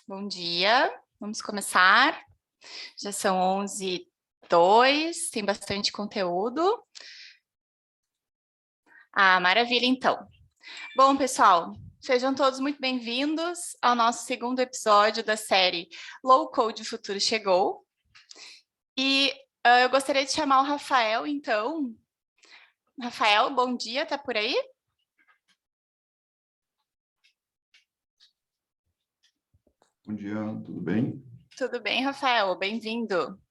Bom dia, vamos começar. Já são 11h02, tem bastante conteúdo. Maravilha, então. Bom, pessoal, sejam todos muito bem-vindos ao nosso segundo episódio da série Low Code o Futuro Chegou. E eu gostaria de chamar o Rafael, então. Rafael, bom dia, tá por aí? Bom dia, tudo bem? Tudo bem, Rafael, bem-vindo.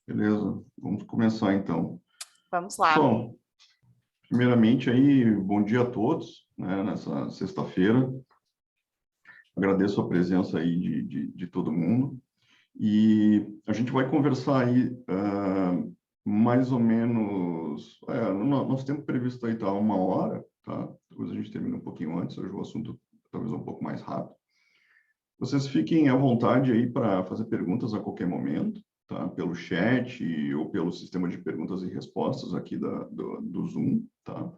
Beleza, vamos começar então. Vamos lá. Pessoal, primeiramente aí, bom dia a todos, né, nessa sexta-feira. Agradeço a presença aí de todo mundo. E a gente vai conversar aí mais ou menos, nosso tempo previsto aí está 1 hora, tá? Depois a gente termina um pouquinho antes, hoje o assunto talvez um pouco mais rápido. Vocês fiquem à vontade aí para fazer perguntas a qualquer momento, tá? Pelo chat ou pelo sistema de perguntas e respostas aqui do Zoom, tá?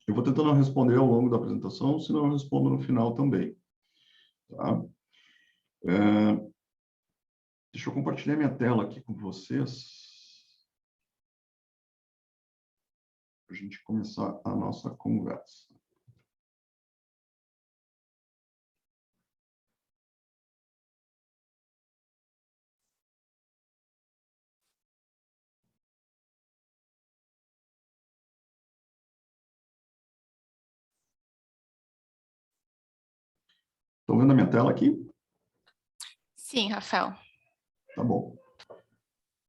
Eu vou tentando responder ao longo da apresentação, senão eu respondo no final também, tá? Deixa eu compartilhar minha tela aqui com vocês, para a gente começar a nossa conversa. Estão vendo a minha tela aqui? Sim, Rafael. Tá bom.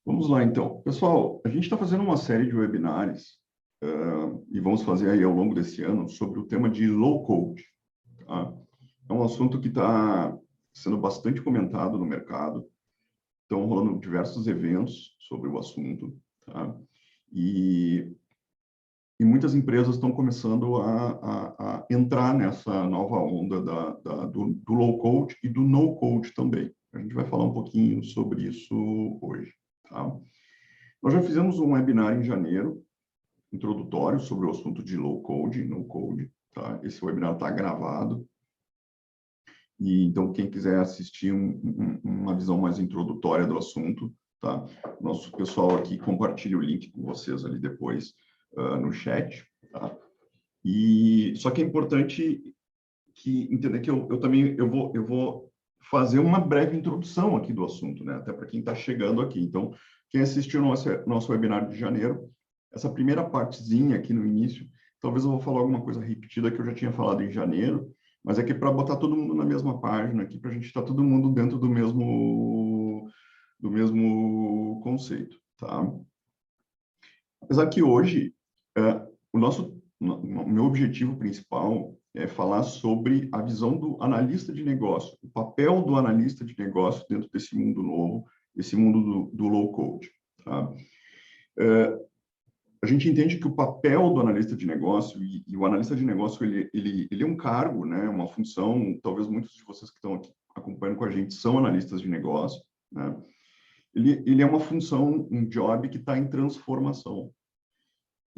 Vamos lá, então. Pessoal, a gente está fazendo uma série de webinários e vamos fazer aí ao longo desse ano sobre o tema de low code. Tá? É um assunto que está sendo bastante comentado no mercado. Estão rolando diversos eventos sobre o assunto. Tá? E muitas empresas estão começando a entrar nessa nova onda do low code e do no code também. A gente vai falar um pouquinho sobre isso hoje. Tá? Nós já fizemos um webinar em janeiro, introdutório, sobre o assunto de low code e no code. Tá? Esse webinar está gravado. E, então, quem quiser assistir uma visão mais introdutória do assunto, tá? Nosso pessoal aqui compartilha o link com vocês ali depois no chat. Tá? E só que é importante entender que eu também vou fazer uma breve introdução aqui do assunto, né? Até para quem está chegando aqui. Então, quem assistiu nosso webinar de janeiro, essa primeira partezinha aqui no início, talvez eu vou falar alguma coisa repetida que eu já tinha falado em janeiro, mas é que para botar todo mundo na mesma página aqui, para a gente estar todo mundo dentro do mesmo conceito, tá? Apesar que hoje, o meu objetivo principal é falar sobre a visão do analista de negócio, o papel do analista de negócio dentro desse mundo novo, esse mundo do low code, tá? A gente entende que o papel do analista de negócio, e o analista de negócio, ele é um cargo, né, uma função, talvez muitos de vocês que estão aqui acompanhando com a gente são analistas de negócio, né? Ele é uma função, um job que está em transformação.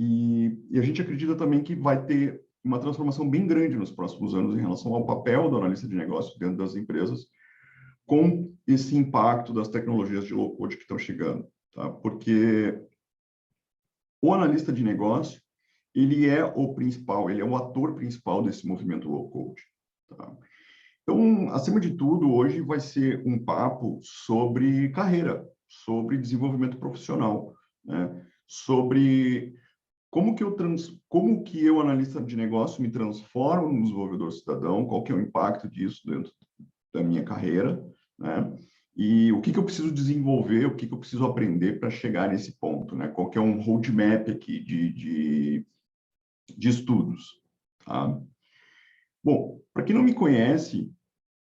E a gente acredita também que vai ter uma transformação bem grande nos próximos anos em relação ao papel do analista de negócio dentro das empresas, com esse impacto das tecnologias de low code que estão chegando, tá? Porque o analista de negócio, ele é o principal, ele é o ator principal desse movimento low code, tá? Então, acima de tudo, hoje vai ser um papo sobre carreira, sobre desenvolvimento profissional, né? Sobre como que eu, analista de negócio, me transformo no desenvolvedor cidadão, qual que é o impacto disso dentro da minha carreira, né? E o que eu preciso desenvolver, o que eu preciso aprender para chegar nesse ponto, né? Qual que é um roadmap aqui de estudos, tá? Bom, para quem não me conhece,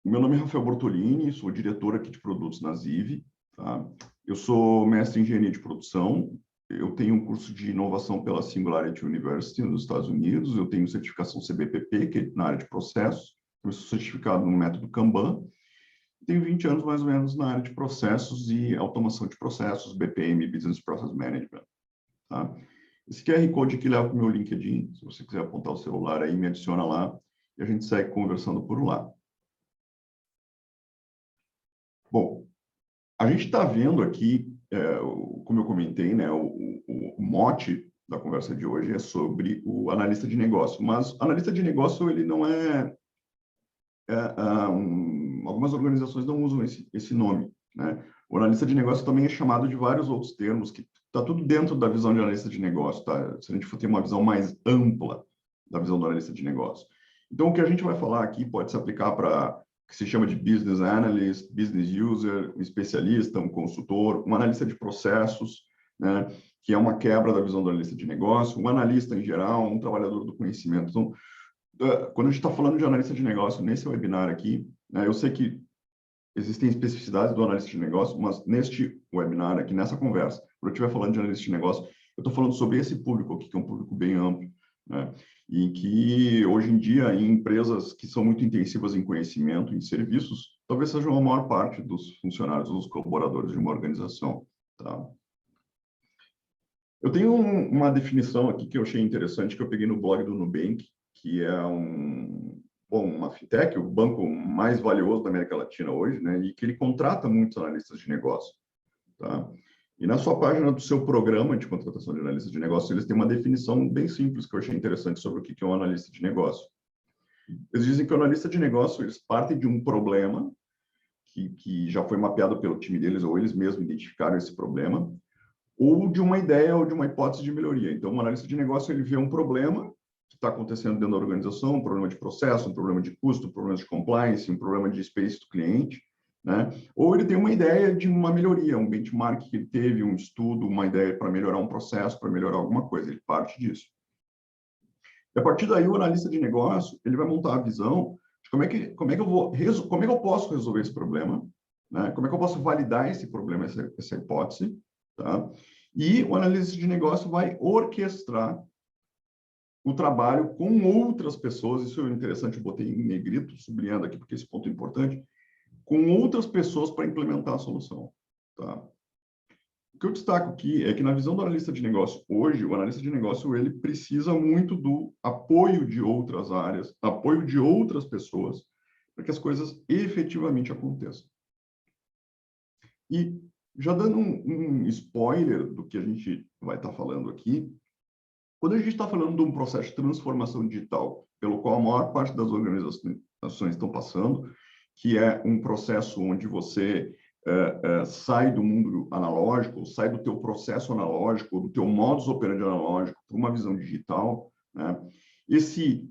meu nome é Rafael Bortolini, sou diretor aqui de produtos na Ziv, tá? Eu sou mestre em engenharia de produção, eu tenho um curso de inovação pela Singularity University nos Estados Unidos, eu tenho certificação CBPP, que é na área de processos, eu sou certificado no método Kanban, tenho 20 anos mais ou menos na área de processos e automação de processos, BPM, Business Process Management, tá? Esse QR Code aqui leva para o meu LinkedIn, se você quiser apontar o celular aí, me adiciona lá e a gente segue conversando por lá. Bom, a gente está vendo aqui, como eu comentei, né, o mote da conversa de hoje é sobre o analista de negócio, mas analista de negócio ele não algumas organizações não usam esse nome, né? O analista de negócio também é chamado de vários outros termos, que está tudo dentro da visão de analista de negócio, tá? Se a gente for ter uma visão mais ampla da visão do analista de negócio. Então, o que a gente vai falar aqui pode se aplicar para o que se chama de business analyst, business user, um especialista, um consultor, um analista de processos, né? Que é uma quebra da visão do analista de negócio, um analista em geral, um trabalhador do conhecimento. Então, quando a gente está falando de analista de negócio nesse webinar aqui, né, eu sei que existem especificidades do analista de negócio, mas neste webinar aqui, nessa conversa, quando eu estiver falando de analista de negócio, eu estou falando sobre esse público aqui, que é um público bem amplo, né, e que hoje em dia, em empresas que são muito intensivas em conhecimento, em serviços, talvez sejam a maior parte dos funcionários, dos colaboradores de uma organização, tá? Eu tenho uma definição aqui que eu achei interessante, que eu peguei no blog do Nubank, que é uma fintech, o banco mais valioso da América Latina hoje, né? E que ele contrata muitos analistas de negócio, tá? E na sua página do seu programa de contratação de analista de negócio, eles têm uma definição bem simples que eu achei interessante sobre o que é um analista de negócio. Eles dizem que o analista de negócio, eles partem de um problema que já foi mapeado pelo time deles, ou eles mesmos identificaram esse problema, ou de uma ideia ou de uma hipótese de melhoria. Então, o analista de negócio, ele vê um problema que está acontecendo dentro da organização, um problema de processo, um problema de custo, um problema de compliance, um problema de experiência do cliente, né? Ou ele tem uma ideia de uma melhoria, um benchmark que ele teve, um estudo, uma ideia para melhorar um processo, para melhorar alguma coisa, ele parte disso. E a partir daí, o analista de negócio, ele vai montar a visão de como é que eu posso resolver esse problema, né? Como é que eu posso validar esse problema, essa hipótese, tá? E o analista de negócio vai orquestrar o trabalho com outras pessoas, isso é interessante, eu botei em negrito, sublinhando aqui, porque esse ponto é importante, com outras pessoas para implementar a solução, tá? O que eu destaco aqui é que na visão do analista de negócio hoje, o analista de negócio ele precisa muito do apoio de outras áreas, apoio de outras pessoas, para que as coisas efetivamente aconteçam. E já dando um spoiler do que a gente vai estar falando aqui, quando a gente está falando de um processo de transformação digital, pelo qual a maior parte das organizações estão passando, que é um processo onde você sai do mundo analógico, sai do teu processo analógico, do teu modus operandi analógico para uma visão digital, né? Esse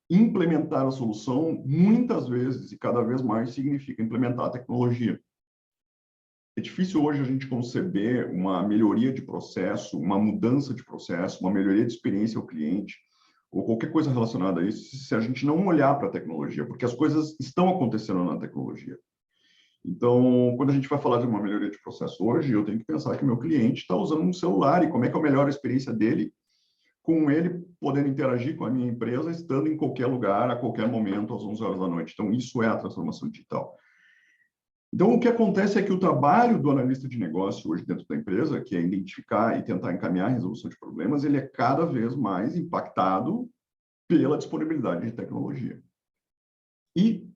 implementar a solução, muitas vezes e cada vez mais, significa implementar a tecnologia. É difícil hoje a gente conceber uma melhoria de processo, uma mudança de processo, uma melhoria de experiência ao cliente, ou qualquer coisa relacionada a isso, se a gente não olhar para a tecnologia, porque as coisas estão acontecendo na tecnologia. Então, quando a gente vai falar de uma melhoria de processo hoje, eu tenho que pensar que meu cliente está usando um celular e como é que eu melhoro a experiência dele, com ele podendo interagir com a minha empresa, estando em qualquer lugar, a qualquer momento, às 11 horas da noite. Então, isso é a transformação digital. Então, o que acontece é que o trabalho do analista de negócio hoje dentro da empresa, que é identificar e tentar encaminhar a resolução de problemas, ele é cada vez mais impactado pela disponibilidade de tecnologia. E,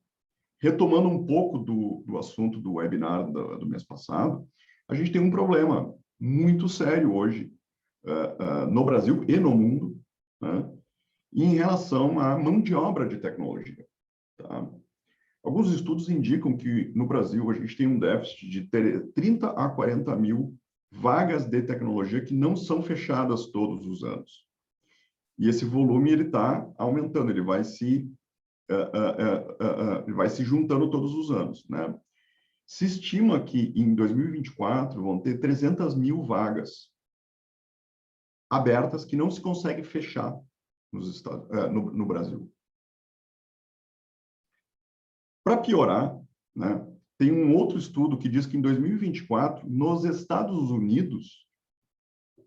retomando um pouco do assunto do webinar do mês passado, a gente tem um problema muito sério hoje no Brasil e no mundo, né, em relação à mão de obra de tecnologia, tá? Alguns estudos indicam que no Brasil a gente tem um déficit de 30 a 40 mil vagas de tecnologia que não são fechadas todos os anos. E esse volume ele está aumentando, ele vai se juntando todos os anos, né? Se estima que em 2024 vão ter 300 mil vagas abertas que não se consegue fechar no Brasil. Para piorar, né, tem um outro estudo que diz que em 2024, nos Estados Unidos,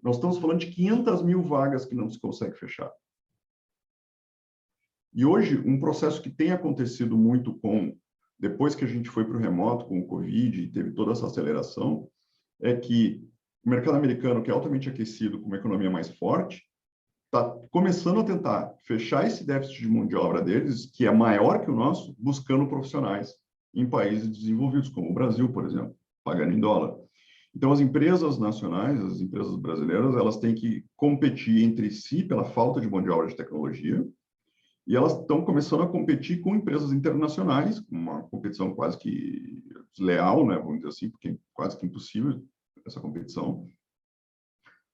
nós estamos falando de 500 mil vagas que não se consegue fechar. E hoje, um processo que tem acontecido muito depois que a gente foi para o remoto, com o Covid, e teve toda essa aceleração, é que o mercado americano, que é altamente aquecido, com uma economia mais forte, está começando a tentar fechar esse déficit de mão de obra deles, que é maior que o nosso, buscando profissionais em países desenvolvidos, como o Brasil, por exemplo, pagando em dólar. Então, as empresas nacionais, as empresas brasileiras, elas têm que competir entre si pela falta de mão de obra de tecnologia, e elas estão começando a competir com empresas internacionais, uma competição quase que desleal, né, vamos dizer assim, porque é quase que impossível essa competição,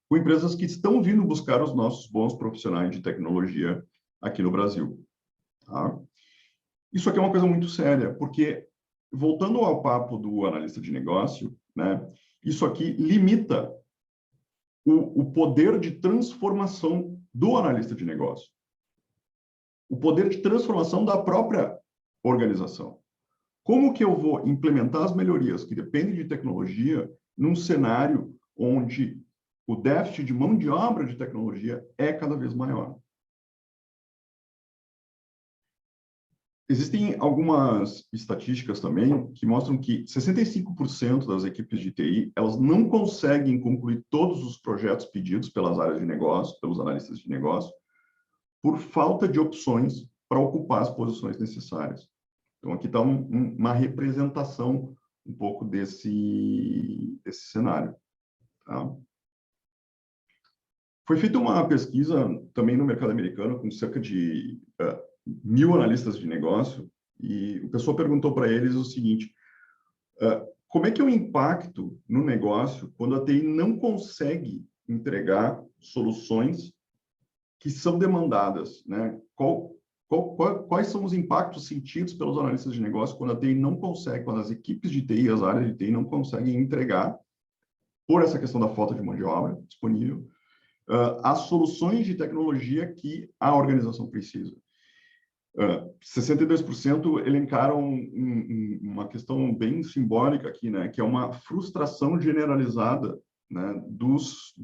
com empresas que estão vindo buscar os nossos bons profissionais de tecnologia aqui no Brasil. Tá? Isso aqui é uma coisa muito séria, porque, voltando ao papo do analista de negócio, né, isso aqui limita o poder de transformação do analista de negócio, o poder de transformação da própria organização. Como que eu vou implementar as melhorias que dependem de tecnologia num cenário onde o déficit de mão de obra de tecnologia é cada vez maior? Existem algumas estatísticas também que mostram que 65% das equipes de TI, elas não conseguem concluir todos os projetos pedidos pelas áreas de negócio, pelos analistas de negócio, por falta de opções para ocupar as posições necessárias. Então, aqui está uma representação um pouco desse cenário. Tá? Foi feita uma pesquisa também no mercado americano com cerca de 1.000 analistas de negócio, e o pessoal perguntou para eles o seguinte: como é que é o impacto no negócio quando a TI não consegue entregar soluções que são demandadas, né? Quais são os impactos sentidos pelos analistas de negócio quando a TI não consegue, quando as equipes de TI, as áreas de TI não conseguem entregar, por essa questão da falta de mão de obra disponível, as soluções de tecnologia que a organização precisa? 62% elencaram uma questão bem simbólica aqui, né, que é uma frustração generalizada, né, dos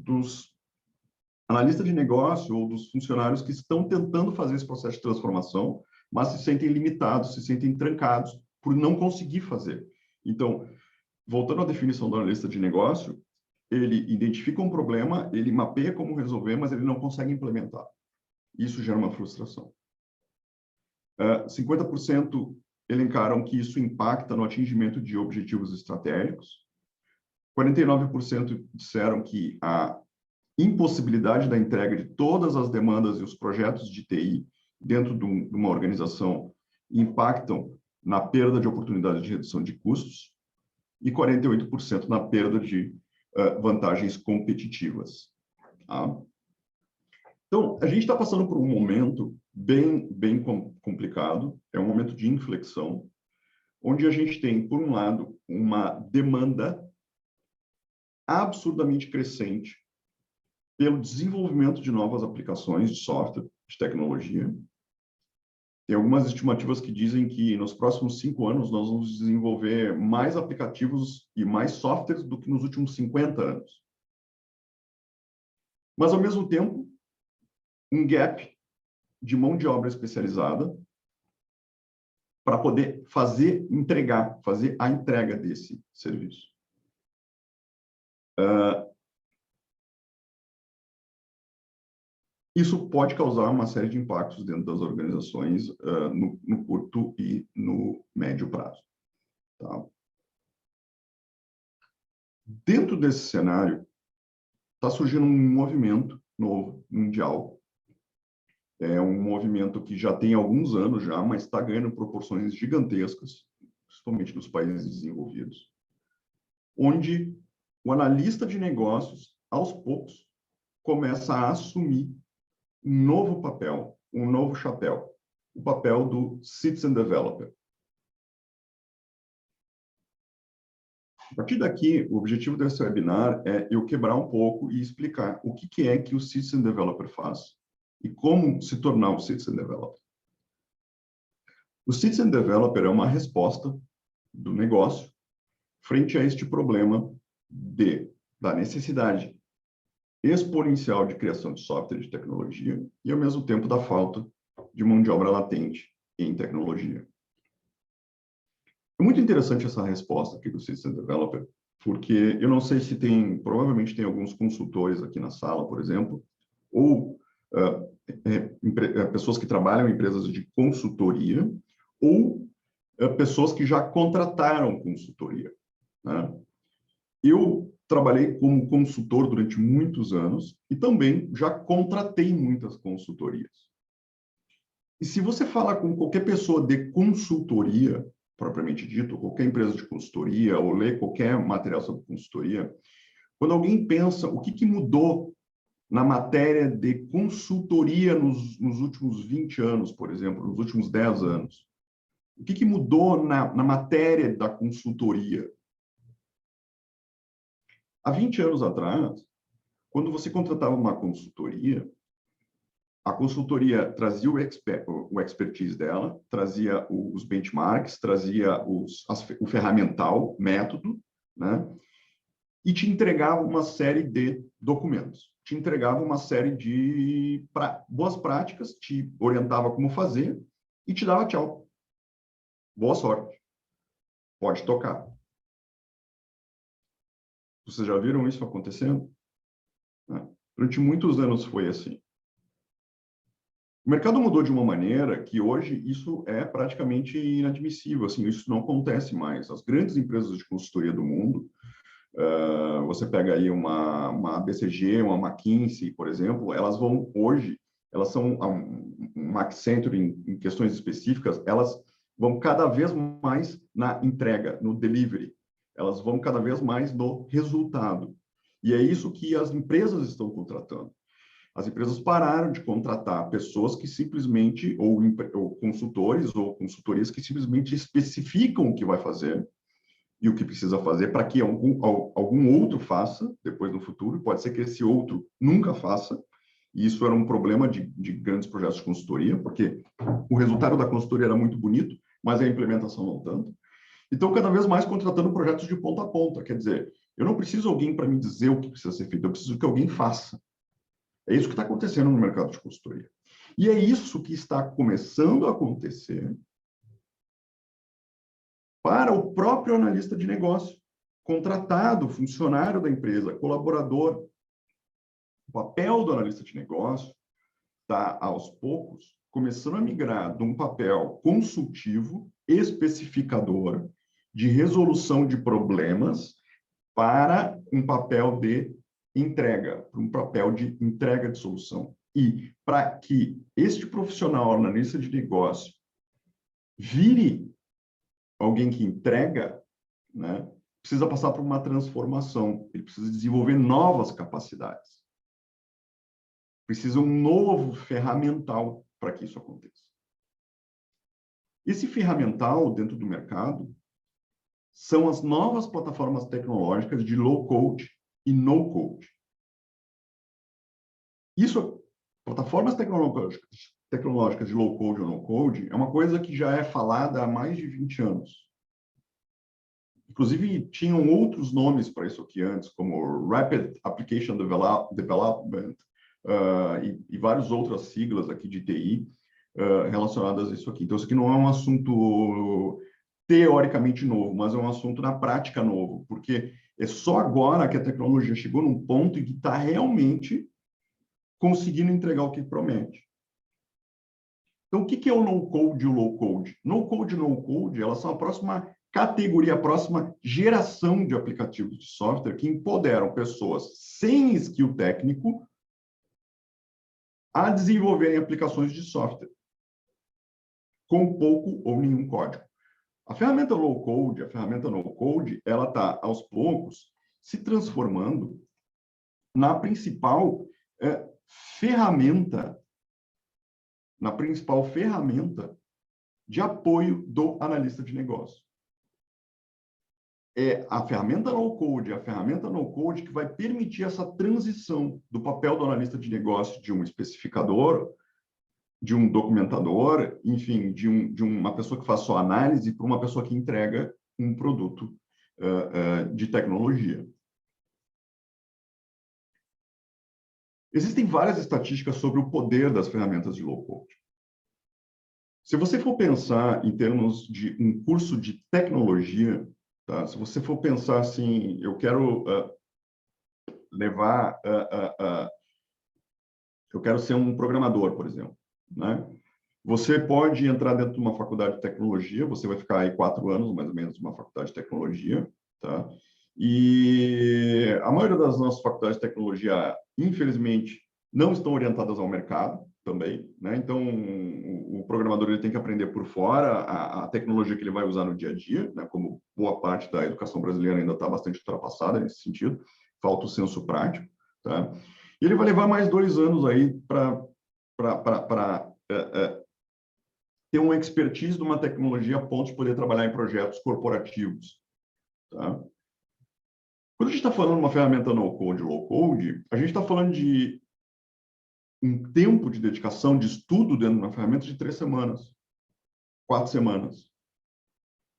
analistas de negócio ou dos funcionários que estão tentando fazer esse processo de transformação, mas se sentem limitados, se sentem trancados por não conseguir fazer. Então, voltando à definição do analista de negócio, ele identifica um problema, ele mapeia como resolver, mas ele não consegue implementar. Isso gera uma frustração. 50% elencaram que isso impacta no atingimento de objetivos estratégicos. 49% disseram que a impossibilidade da entrega de todas as demandas e os projetos de TI dentro de uma organização impactam na perda de oportunidades de redução de custos, e 48% na perda de vantagens competitivas. Tá? Então, a gente está passando por um momento bem complicado, é um momento de inflexão, onde a gente tem, por um lado, uma demanda absurdamente crescente pelo desenvolvimento de novas aplicações de software, de tecnologia. Tem algumas estimativas que dizem que nos próximos 5 anos nós vamos desenvolver mais aplicativos e mais softwares do que nos últimos 50 anos. Mas, ao mesmo tempo, um gap de mão de obra especializada para poder fazer a entrega desse serviço. Isso pode causar uma série de impactos dentro das organizações no curto e no médio prazo. Tá? Dentro desse cenário, está surgindo um movimento novo, mundial. É um movimento que já tem alguns anos já, mas está ganhando proporções gigantescas, principalmente nos países desenvolvidos, onde o analista de negócios, aos poucos, começa a assumir um novo papel, um novo chapéu, o papel do Citizen Developer. A partir daqui, o objetivo desse webinar é eu quebrar um pouco e explicar o que é que o Citizen Developer faz e como se tornar um Citizen Developer. O Citizen Developer é uma resposta do negócio frente a este problema da necessidade exponencial de criação de software e de tecnologia e, ao mesmo tempo, da falta de mão de obra latente em tecnologia. É muito interessante essa resposta aqui do Citizen Developer, porque eu não sei se provavelmente tem alguns consultores aqui na sala, por exemplo, ou pessoas que trabalham em empresas de consultoria, ou pessoas que já contrataram consultoria, né? Eu trabalhei como consultor durante muitos anos e também já contratei muitas consultorias. E se você falar com qualquer pessoa de consultoria, propriamente dito, qualquer empresa de consultoria, ou ler qualquer material sobre consultoria, quando alguém pensa o que mudou na matéria de consultoria nos últimos 20 anos, por exemplo, nos últimos 10 anos, o que mudou na matéria da consultoria? Há 20 anos atrás, quando você contratava uma consultoria, a consultoria trazia o expertise dela, trazia os benchmarks, trazia o ferramental, método, né? E te entregava uma série de documentos, te entregava uma série de boas práticas, te orientava como fazer e te dava tchau. Boa sorte. Pode tocar. Vocês já viram isso acontecendo? Durante muitos anos foi assim. O mercado mudou de uma maneira que hoje isso é praticamente inadmissível. Assim, isso não acontece mais. As grandes empresas de consultoria do mundo, você pega aí uma BCG, uma McKinsey, por exemplo, elas vão hoje, elas são uma Accenture em questões específicas, elas vão cada vez mais na entrega, no delivery. Elas vão cada vez mais no resultado. E é isso que as empresas estão contratando. As empresas pararam de contratar pessoas que simplesmente, ou consultores ou consultorias que simplesmente especificam o que vai fazer e o que precisa fazer para que algum outro faça depois no futuro. Pode ser que esse outro nunca faça. E isso era um problema de grandes projetos de consultoria, porque o resultado da consultoria era muito bonito, mas a implementação não tanto. Então, cada vez mais contratando projetos de ponta a ponta. Quer dizer, eu não preciso de alguém para me dizer o que precisa ser feito, eu preciso que alguém faça. É isso que está acontecendo no mercado de consultoria. E é isso que está começando a acontecer para o próprio analista de negócio, contratado, funcionário da empresa, colaborador. O papel do analista de negócio está, aos poucos, começando a migrar de um papel consultivo, especificador, de resolução de problemas, para um papel de entrega, para um papel de entrega de solução. E para que este profissional analista de negócio vire alguém que entrega, né, precisa passar por uma transformação, ele precisa desenvolver novas capacidades. Precisa um novo ferramental para que isso aconteça. Esse ferramental dentro do mercado são as novas plataformas tecnológicas de low-code e no-code. Isso, plataformas tecnológicas de low-code ou no-code, é uma coisa que já é falada há mais de 20 anos. Inclusive, tinham outros nomes para isso aqui antes, como Rapid Application Development e várias outras siglas aqui de TI relacionadas a isso aqui. Então, isso aqui não é um assunto teoricamente novo, mas é um assunto na prática novo, porque é só agora que a tecnologia chegou num ponto em que está realmente conseguindo entregar o que promete. Então, o que é o no-code e o low-code? No-code e no-code, elas são a próxima categoria, a próxima geração de aplicativos de software que empoderam pessoas sem skill técnico a desenvolverem aplicações de software com pouco ou nenhum código. A ferramenta low-code, a ferramenta no-code, ela está, aos poucos, se transformando na principal ferramenta de apoio do analista de negócio. É a ferramenta low-code, a ferramenta no-code que vai permitir essa transição do papel do analista de negócio de um especificador, de um documentador, enfim, de uma pessoa que faz só análise, para uma pessoa que entrega um produto de tecnologia. Existem várias estatísticas sobre o poder das ferramentas de low-code. Se você for pensar em termos de um curso de tecnologia, tá? Se você for pensar assim, eu quero eu quero ser um programador, por exemplo, né? Você pode entrar dentro de uma faculdade de tecnologia, você vai ficar aí 4 anos, mais ou menos, numa faculdade de tecnologia, tá? E a maioria das nossas faculdades de tecnologia, infelizmente, não estão orientadas ao mercado também, né? Então, o programador ele tem que aprender por fora a tecnologia que ele vai usar no dia a dia, né? Como boa parte da educação brasileira ainda está bastante ultrapassada nesse sentido, falta o senso prático, tá? E ele vai levar mais 2 anos aí para ter uma expertise de uma tecnologia a ponto de poder trabalhar em projetos corporativos, tá? Quando a gente está falando de uma ferramenta no-code, low-code, a gente está falando de um tempo de dedicação, de estudo dentro de uma ferramenta de 3 semanas, 4 semanas.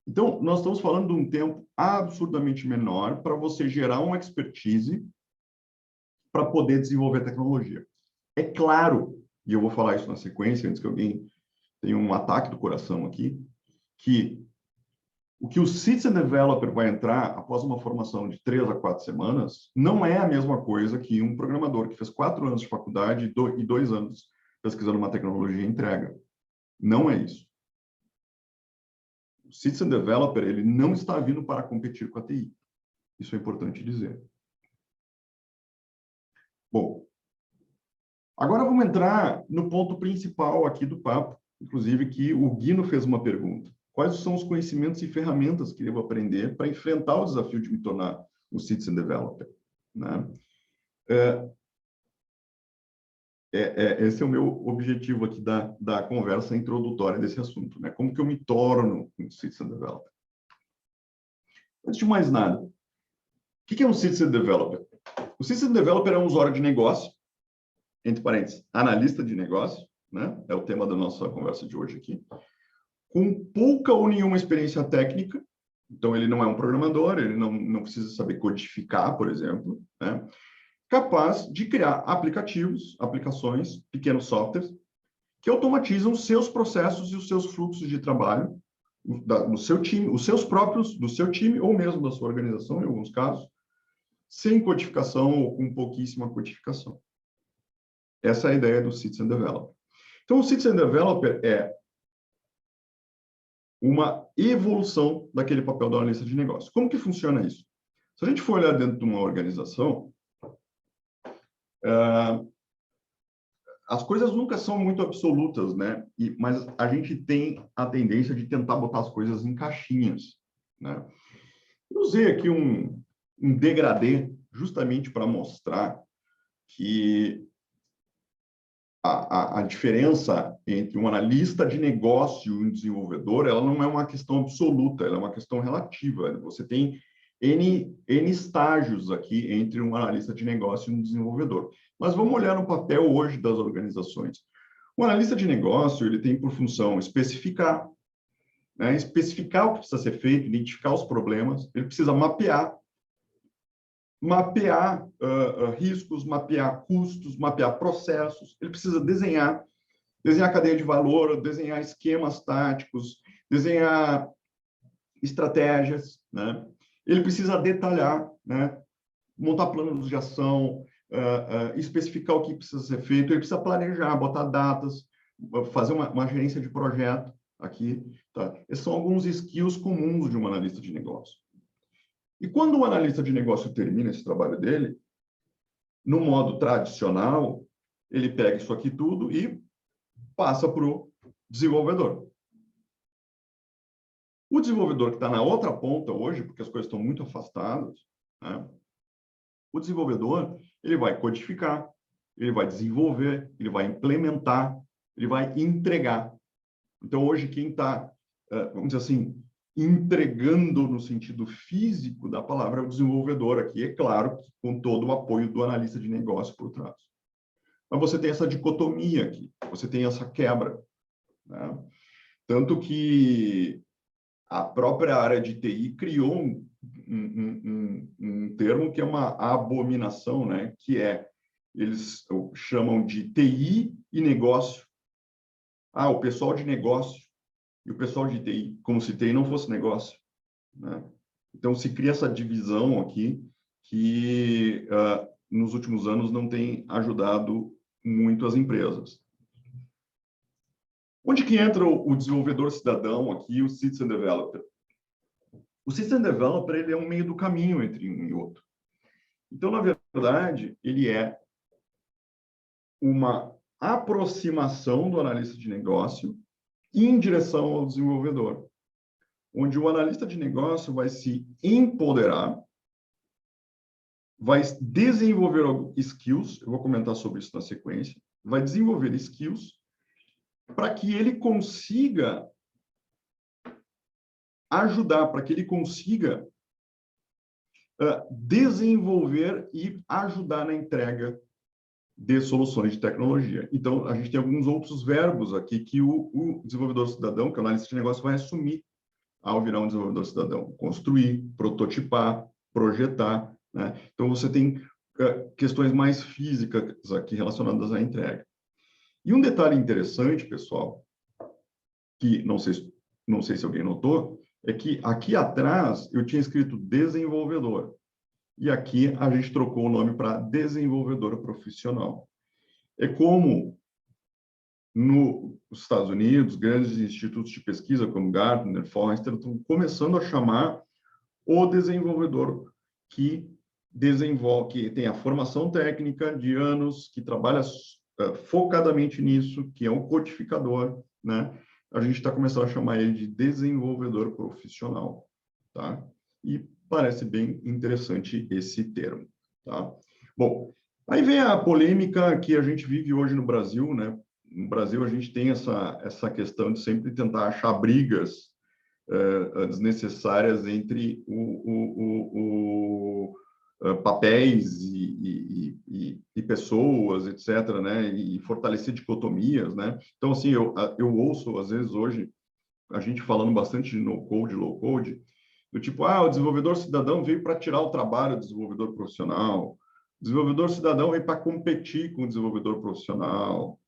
Então, nós estamos falando de um tempo absurdamente menor para você gerar uma expertise para poder desenvolver tecnologia. É claro, e eu vou falar isso na sequência, antes que alguém tenha um ataque do coração aqui, que o que o Citizen Developer vai entrar após uma formação de 3 a 4 semanas não é a mesma coisa que um programador que fez 4 anos de faculdade e 2 anos pesquisando uma tecnologia entrega. Não é isso. O Citizen Developer ele não está vindo para competir com a TI. Isso é importante dizer. Bom, agora vamos entrar no ponto principal aqui do papo, inclusive que o Guino fez uma pergunta. Quais são os conhecimentos e ferramentas que eu devo aprender para enfrentar o desafio de me tornar um Citizen Developer, né? Esse é o meu objetivo aqui da conversa introdutória desse assunto, né? Como que eu me torno um Citizen Developer? Antes de mais nada, o que é um Citizen Developer? O Citizen Developer é um usuário de negócio, entre parênteses, analista de negócio, né? É o tema da nossa conversa de hoje aqui, com pouca ou nenhuma experiência técnica. Então, ele não é um programador, ele não precisa saber codificar, por exemplo, né? Capaz de criar aplicativos, aplicações, pequenos softwares, que automatizam os seus processos e os seus fluxos de trabalho do seu time, os seus próprios, do seu time, ou mesmo da sua organização, em alguns casos, sem codificação ou com pouquíssima codificação. Essa é a ideia do Citizen Developer. Então, o Citizen Developer é uma evolução daquele papel do analista de negócio. Como que funciona isso? Se a gente for olhar dentro de uma organização, as coisas nunca são muito absolutas, né? Mas a gente tem a tendência de tentar botar as coisas em caixinhas, né? Eu usei aqui um degradê justamente para mostrar que a diferença entre um analista de negócio e um desenvolvedor, ela não é uma questão absoluta, ela é uma questão relativa. Você tem N estágios aqui entre um analista de negócio e um desenvolvedor. Mas vamos olhar no papel hoje das organizações. O analista de negócio, ele tem por função especificar, né? Especificar o que precisa ser feito, identificar os problemas, ele precisa mapear riscos, mapear custos, mapear processos, ele precisa desenhar cadeia de valor, desenhar esquemas táticos, desenhar estratégias, né? Ele precisa detalhar, né? Montar planos de ação, especificar o que precisa ser feito, ele precisa planejar, botar datas, fazer uma gerência de projeto aqui, tá? Esses são alguns skills comuns de um analista de negócio. E quando o analista de negócio termina esse trabalho dele, no modo tradicional, ele pega isso aqui tudo e passa para o desenvolvedor. O desenvolvedor que está na outra ponta hoje, porque as coisas estão muito afastadas, né? O desenvolvedor, ele vai codificar, ele vai desenvolver, ele vai implementar, ele vai entregar. Então, hoje, quem está, vamos dizer assim, entregando no sentido físico da palavra é o desenvolvedor aqui, é claro, com todo o apoio do analista de negócio por trás. Mas você tem essa dicotomia aqui, você tem essa quebra, né? Tanto que a própria área de TI criou um termo que é uma abominação, né? Que eles chamam de TI e negócio. O pessoal de negócio e o pessoal de TI, como se TI não fosse negócio, né? Então, se cria essa divisão aqui que, nos últimos anos, não tem ajudado muito as empresas. Onde que entra o desenvolvedor cidadão aqui, o Citizen Developer? O Citizen Developer, ele é um meio do caminho entre um e outro. Então, na verdade, ele é uma aproximação do analista de negócio em direção ao desenvolvedor, onde o analista de negócio vai se empoderar, vai desenvolver skills, eu vou comentar sobre isso na sequência, vai desenvolver skills para que ele consiga ajudar, para que ele consiga desenvolver e ajudar na entrega de soluções de tecnologia. Então, a gente tem alguns outros verbos aqui que o desenvolvedor cidadão, que é o analista de negócio, vai assumir ao virar um desenvolvedor cidadão. Construir, prototipar, projetar, né? Então, você tem questões mais físicas aqui relacionadas à entrega. E um detalhe interessante, pessoal, que não sei se alguém notou, é que aqui atrás eu tinha escrito desenvolvedor. E aqui a gente trocou o nome para desenvolvedor profissional. É como nos Estados Unidos, grandes institutos de pesquisa como Gartner, Forrester, estão começando a chamar o desenvolvedor que desenvolve, que tem a formação técnica de anos, que trabalha focadamente nisso, que é um codificador, né? A gente está começando a chamar ele de desenvolvedor profissional, tá? E parece bem interessante esse termo, tá? Bom, aí vem a polêmica que a gente vive hoje no Brasil, né? No Brasil, a gente tem essa questão de sempre tentar achar brigas desnecessárias entre papéis e pessoas, etc., né? E fortalecer dicotomias, né? Então, assim, eu ouço, às vezes, hoje, a gente falando bastante de no-code, low-code, do tipo, o desenvolvedor cidadão veio para tirar o trabalho do desenvolvedor profissional, o desenvolvedor cidadão veio para competir com o desenvolvedor profissional.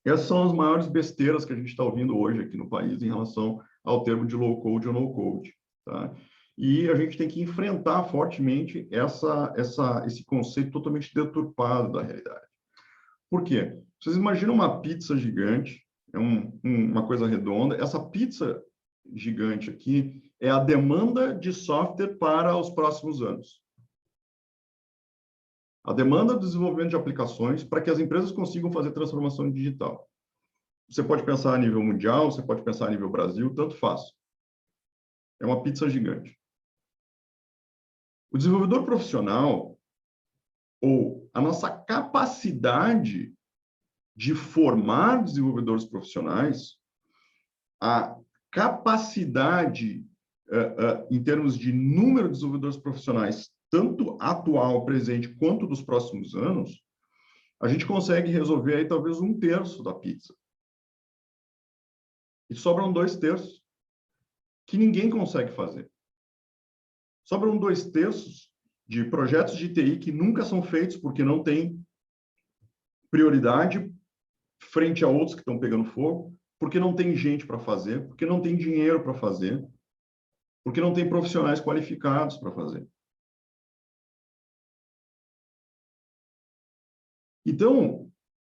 Essas são as maiores besteiras que a gente está ouvindo hoje aqui no país em relação ao termo de low-code ou no-code, tá? E a gente tem que enfrentar fortemente esse conceito totalmente deturpado da realidade. Por quê? Vocês imaginam uma pizza gigante, é uma coisa redonda, essa pizza gigante aqui é a demanda de software para os próximos anos. A demanda do desenvolvimento de aplicações para que as empresas consigam fazer transformação digital. Você pode pensar a nível mundial, você pode pensar a nível Brasil, tanto faz. É uma pizza gigante. O desenvolvedor profissional, ou a nossa capacidade de formar desenvolvedores profissionais, a capacidade, em termos de número de desenvolvedores profissionais, tanto atual, presente, quanto dos próximos anos, a gente consegue resolver aí talvez 1/3 da pizza. E sobram 2/3, que ninguém consegue fazer. Sobram 2/3 de projetos de TI que nunca são feitos porque não tem prioridade frente a outros que estão pegando fogo, porque não tem gente para fazer, porque não tem dinheiro para fazer, porque não tem profissionais qualificados para fazer. Então,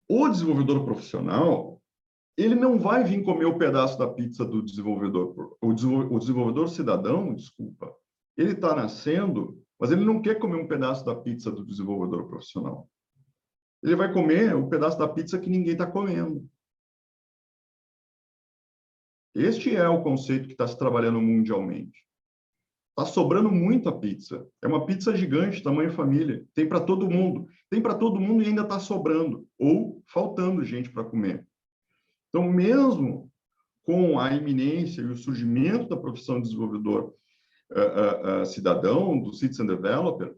o desenvolvedor profissional, ele não vai vir comer o pedaço da pizza do desenvolvedor. O desenvolvedor cidadão, desculpa, ele está nascendo, mas ele não quer comer um pedaço da pizza do desenvolvedor profissional. Ele vai comer o pedaço da pizza que ninguém está comendo. Este é o conceito que está se trabalhando mundialmente. Está sobrando muita pizza. É uma pizza gigante, tamanho família. Tem para todo mundo. Tem para todo mundo e ainda está sobrando. Ou faltando gente para comer. Então, mesmo com a iminência e o surgimento da profissão de desenvolvedor cidadão, do Citizen Developer,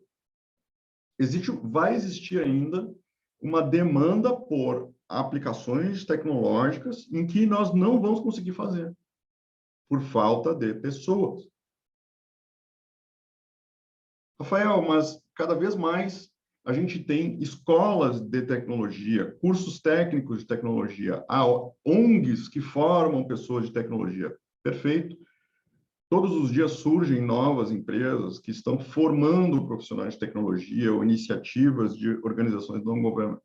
vai existir ainda uma demanda por aplicações tecnológicas em que nós não vamos conseguir fazer, por falta de pessoas. Rafael, mas cada vez mais a gente tem escolas de tecnologia, cursos técnicos de tecnologia, ONGs que formam pessoas de tecnologia. Perfeito. Todos os dias surgem novas empresas que estão formando profissionais de tecnologia ou iniciativas de organizações não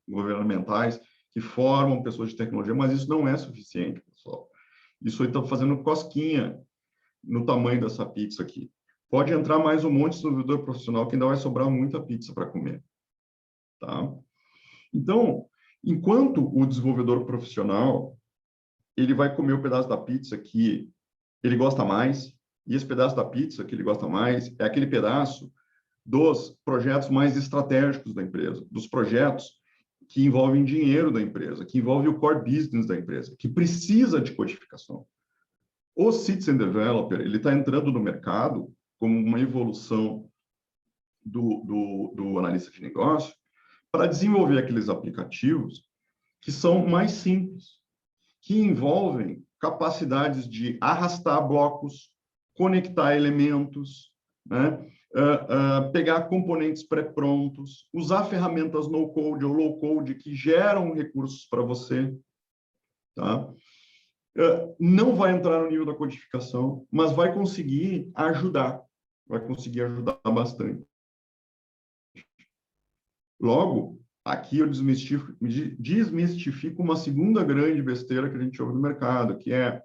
governamentais que que formam pessoas de tecnologia, mas isso não é suficiente, pessoal. Isso aí está fazendo cosquinha no tamanho dessa pizza aqui. Pode entrar mais um monte de desenvolvedor profissional que ainda vai sobrar muita pizza para comer. Tá? Então, enquanto o desenvolvedor profissional, ele vai comer o pedaço da pizza que ele gosta mais, e esse pedaço da pizza que ele gosta mais é aquele pedaço dos projetos mais estratégicos da empresa, dos projetos que envolvem dinheiro da empresa, que envolvem o core business da empresa, que precisa de codificação. O Citizen Developer, ele está entrando no mercado como uma evolução do analista de negócio para desenvolver aqueles aplicativos que são mais simples, que envolvem capacidades de arrastar blocos, conectar elementos, né? Pegar componentes pré-prontos, usar ferramentas no-code ou low-code que geram recursos para você. Tá? Não vai entrar no nível da codificação, mas vai conseguir ajudar bastante. Logo, aqui eu desmistifico uma segunda grande besteira que a gente ouve no mercado, que é: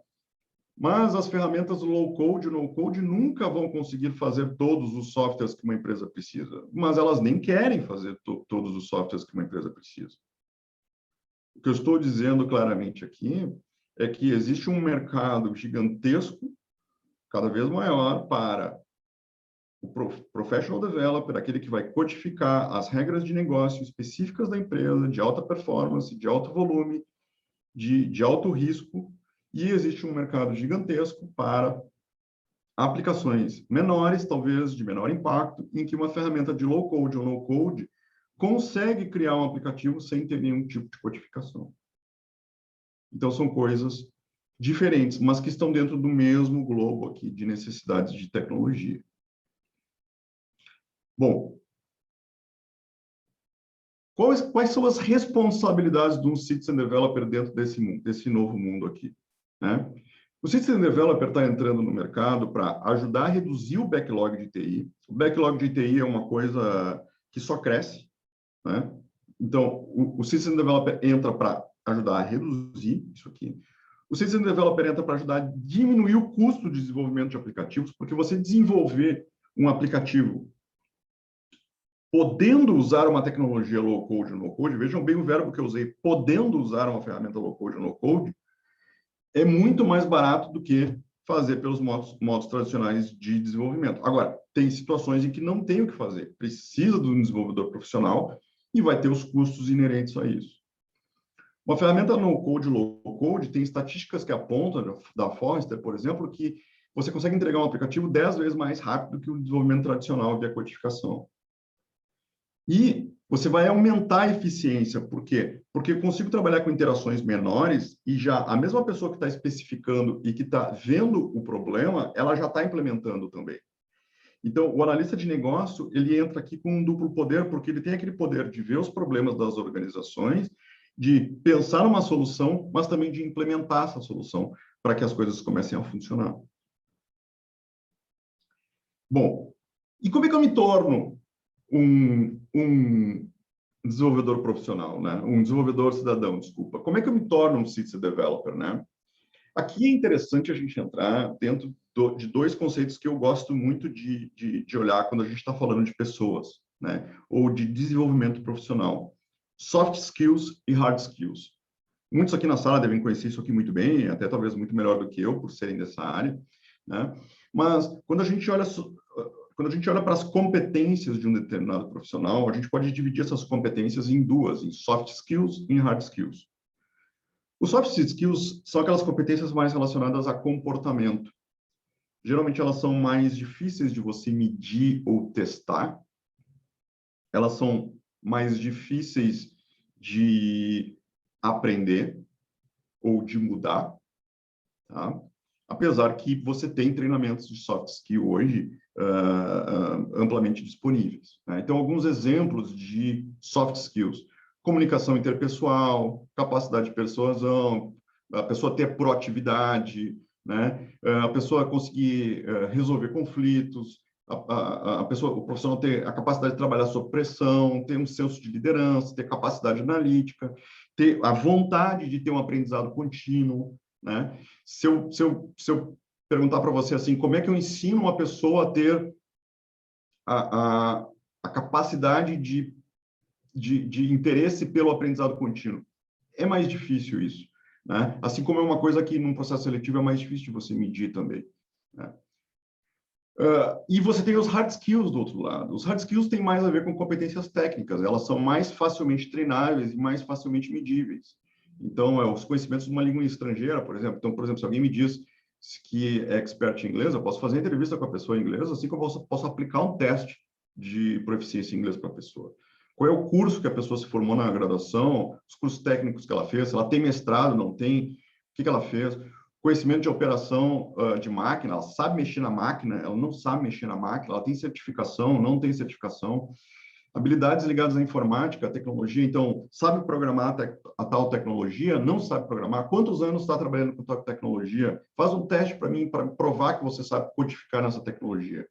mas as ferramentas low-code e no-code nunca vão conseguir fazer todos os softwares que uma empresa precisa. Mas elas nem querem fazer todos os softwares que uma empresa precisa. O que eu estou dizendo claramente aqui é que existe um mercado gigantesco, cada vez maior, para o professional developer, aquele que vai codificar as regras de negócio específicas da empresa, de alta performance, de alto volume, de alto risco, e existe um mercado gigantesco para aplicações menores, talvez de menor impacto, em que uma ferramenta de low-code ou no-code consegue criar um aplicativo sem ter nenhum tipo de codificação. Então, são coisas diferentes, mas que estão dentro do mesmo globo aqui de necessidades de tecnologia. Bom, quais são as responsabilidades de um Citizen Developer dentro desse novo mundo aqui? Né? O Citizen Developer está entrando no mercado para ajudar a reduzir o backlog de TI. O backlog de TI é uma coisa que só cresce. Né? Então, o Citizen Developer entra para ajudar a reduzir isso aqui. O Citizen Developer entra para ajudar a diminuir o custo de desenvolvimento de aplicativos, porque você desenvolver um aplicativo podendo usar uma tecnologia low-code ou no-code, vejam bem o verbo que eu usei, podendo usar uma ferramenta low-code ou no-code, é muito mais barato do que fazer pelos modos tradicionais de desenvolvimento. Agora, tem situações em que não tem o que fazer, precisa de um desenvolvedor profissional e vai ter os custos inerentes a isso. Uma ferramenta no-code, low-code, tem estatísticas que apontam, da Forrester, por exemplo, que você consegue entregar um aplicativo 10 vezes mais rápido que o desenvolvimento tradicional via codificação. E você vai aumentar a eficiência. Por quê? Porque eu consigo trabalhar com interações menores e já a mesma pessoa que está especificando e que está vendo o problema, ela já está implementando também. Então, o analista de negócio, ele entra aqui com um duplo poder, porque ele tem aquele poder de ver os problemas das organizações, de pensar numa solução, mas também de implementar essa solução para que as coisas comecem a funcionar. Bom, e como é que eu me torno um desenvolvedor profissional, né? Um desenvolvedor cidadão, desculpa. Como é que eu me torno um Citizen Developer, né? Aqui é interessante a gente entrar dentro de dois conceitos que eu gosto muito de olhar quando a gente está falando de pessoas, né? Ou de desenvolvimento profissional. Soft skills e hard skills. Muitos aqui na sala devem conhecer isso aqui muito bem, até talvez muito melhor do que eu, por serem dessa área, né? Mas quando a gente olha para as competências de um determinado profissional, a gente pode dividir essas competências em duas, em soft skills e em hard skills. Os soft skills são aquelas competências mais relacionadas a comportamento. Geralmente elas são mais difíceis de você medir ou testar. Elas são mais difíceis de aprender ou de mudar, tá? Apesar que você tem treinamentos de soft skill hoje amplamente disponíveis, né? Então, alguns exemplos de soft skills: comunicação interpessoal, capacidade de persuasão, a pessoa ter proatividade, né? A pessoa conseguir resolver conflitos, a pessoa, o profissional ter a capacidade de trabalhar sob pressão, ter um senso de liderança, ter capacidade analítica, ter a vontade de ter um aprendizado contínuo, né? Se eu perguntar para você assim, como é que eu ensino uma pessoa a ter a capacidade de interesse pelo aprendizado contínuo? É mais difícil isso, né? Assim como é uma coisa que num processo seletivo é mais difícil de você medir também, né? E você tem os hard skills do outro lado. Os hard skills têm mais a ver com competências técnicas, elas são mais facilmente treináveis e mais facilmente medíveis. Então, os conhecimentos de uma língua estrangeira, por exemplo. Então, por exemplo, se alguém me diz que é expert em inglês, eu posso fazer entrevista com a pessoa em inglês, assim como eu posso aplicar um teste de proficiência em inglês para a pessoa. Qual é o curso que a pessoa se formou na graduação, os cursos técnicos que ela fez, se ela tem mestrado, não tem, o que ela fez, conhecimento de operação de máquina, ela sabe mexer na máquina, ela não sabe mexer na máquina, ela tem certificação, não tem certificação, habilidades ligadas à informática, à tecnologia, então, sabe programar a tal tecnologia, não sabe programar, quantos anos está trabalhando com tal tecnologia, faz um teste para mim, para provar que você sabe codificar nessa tecnologia.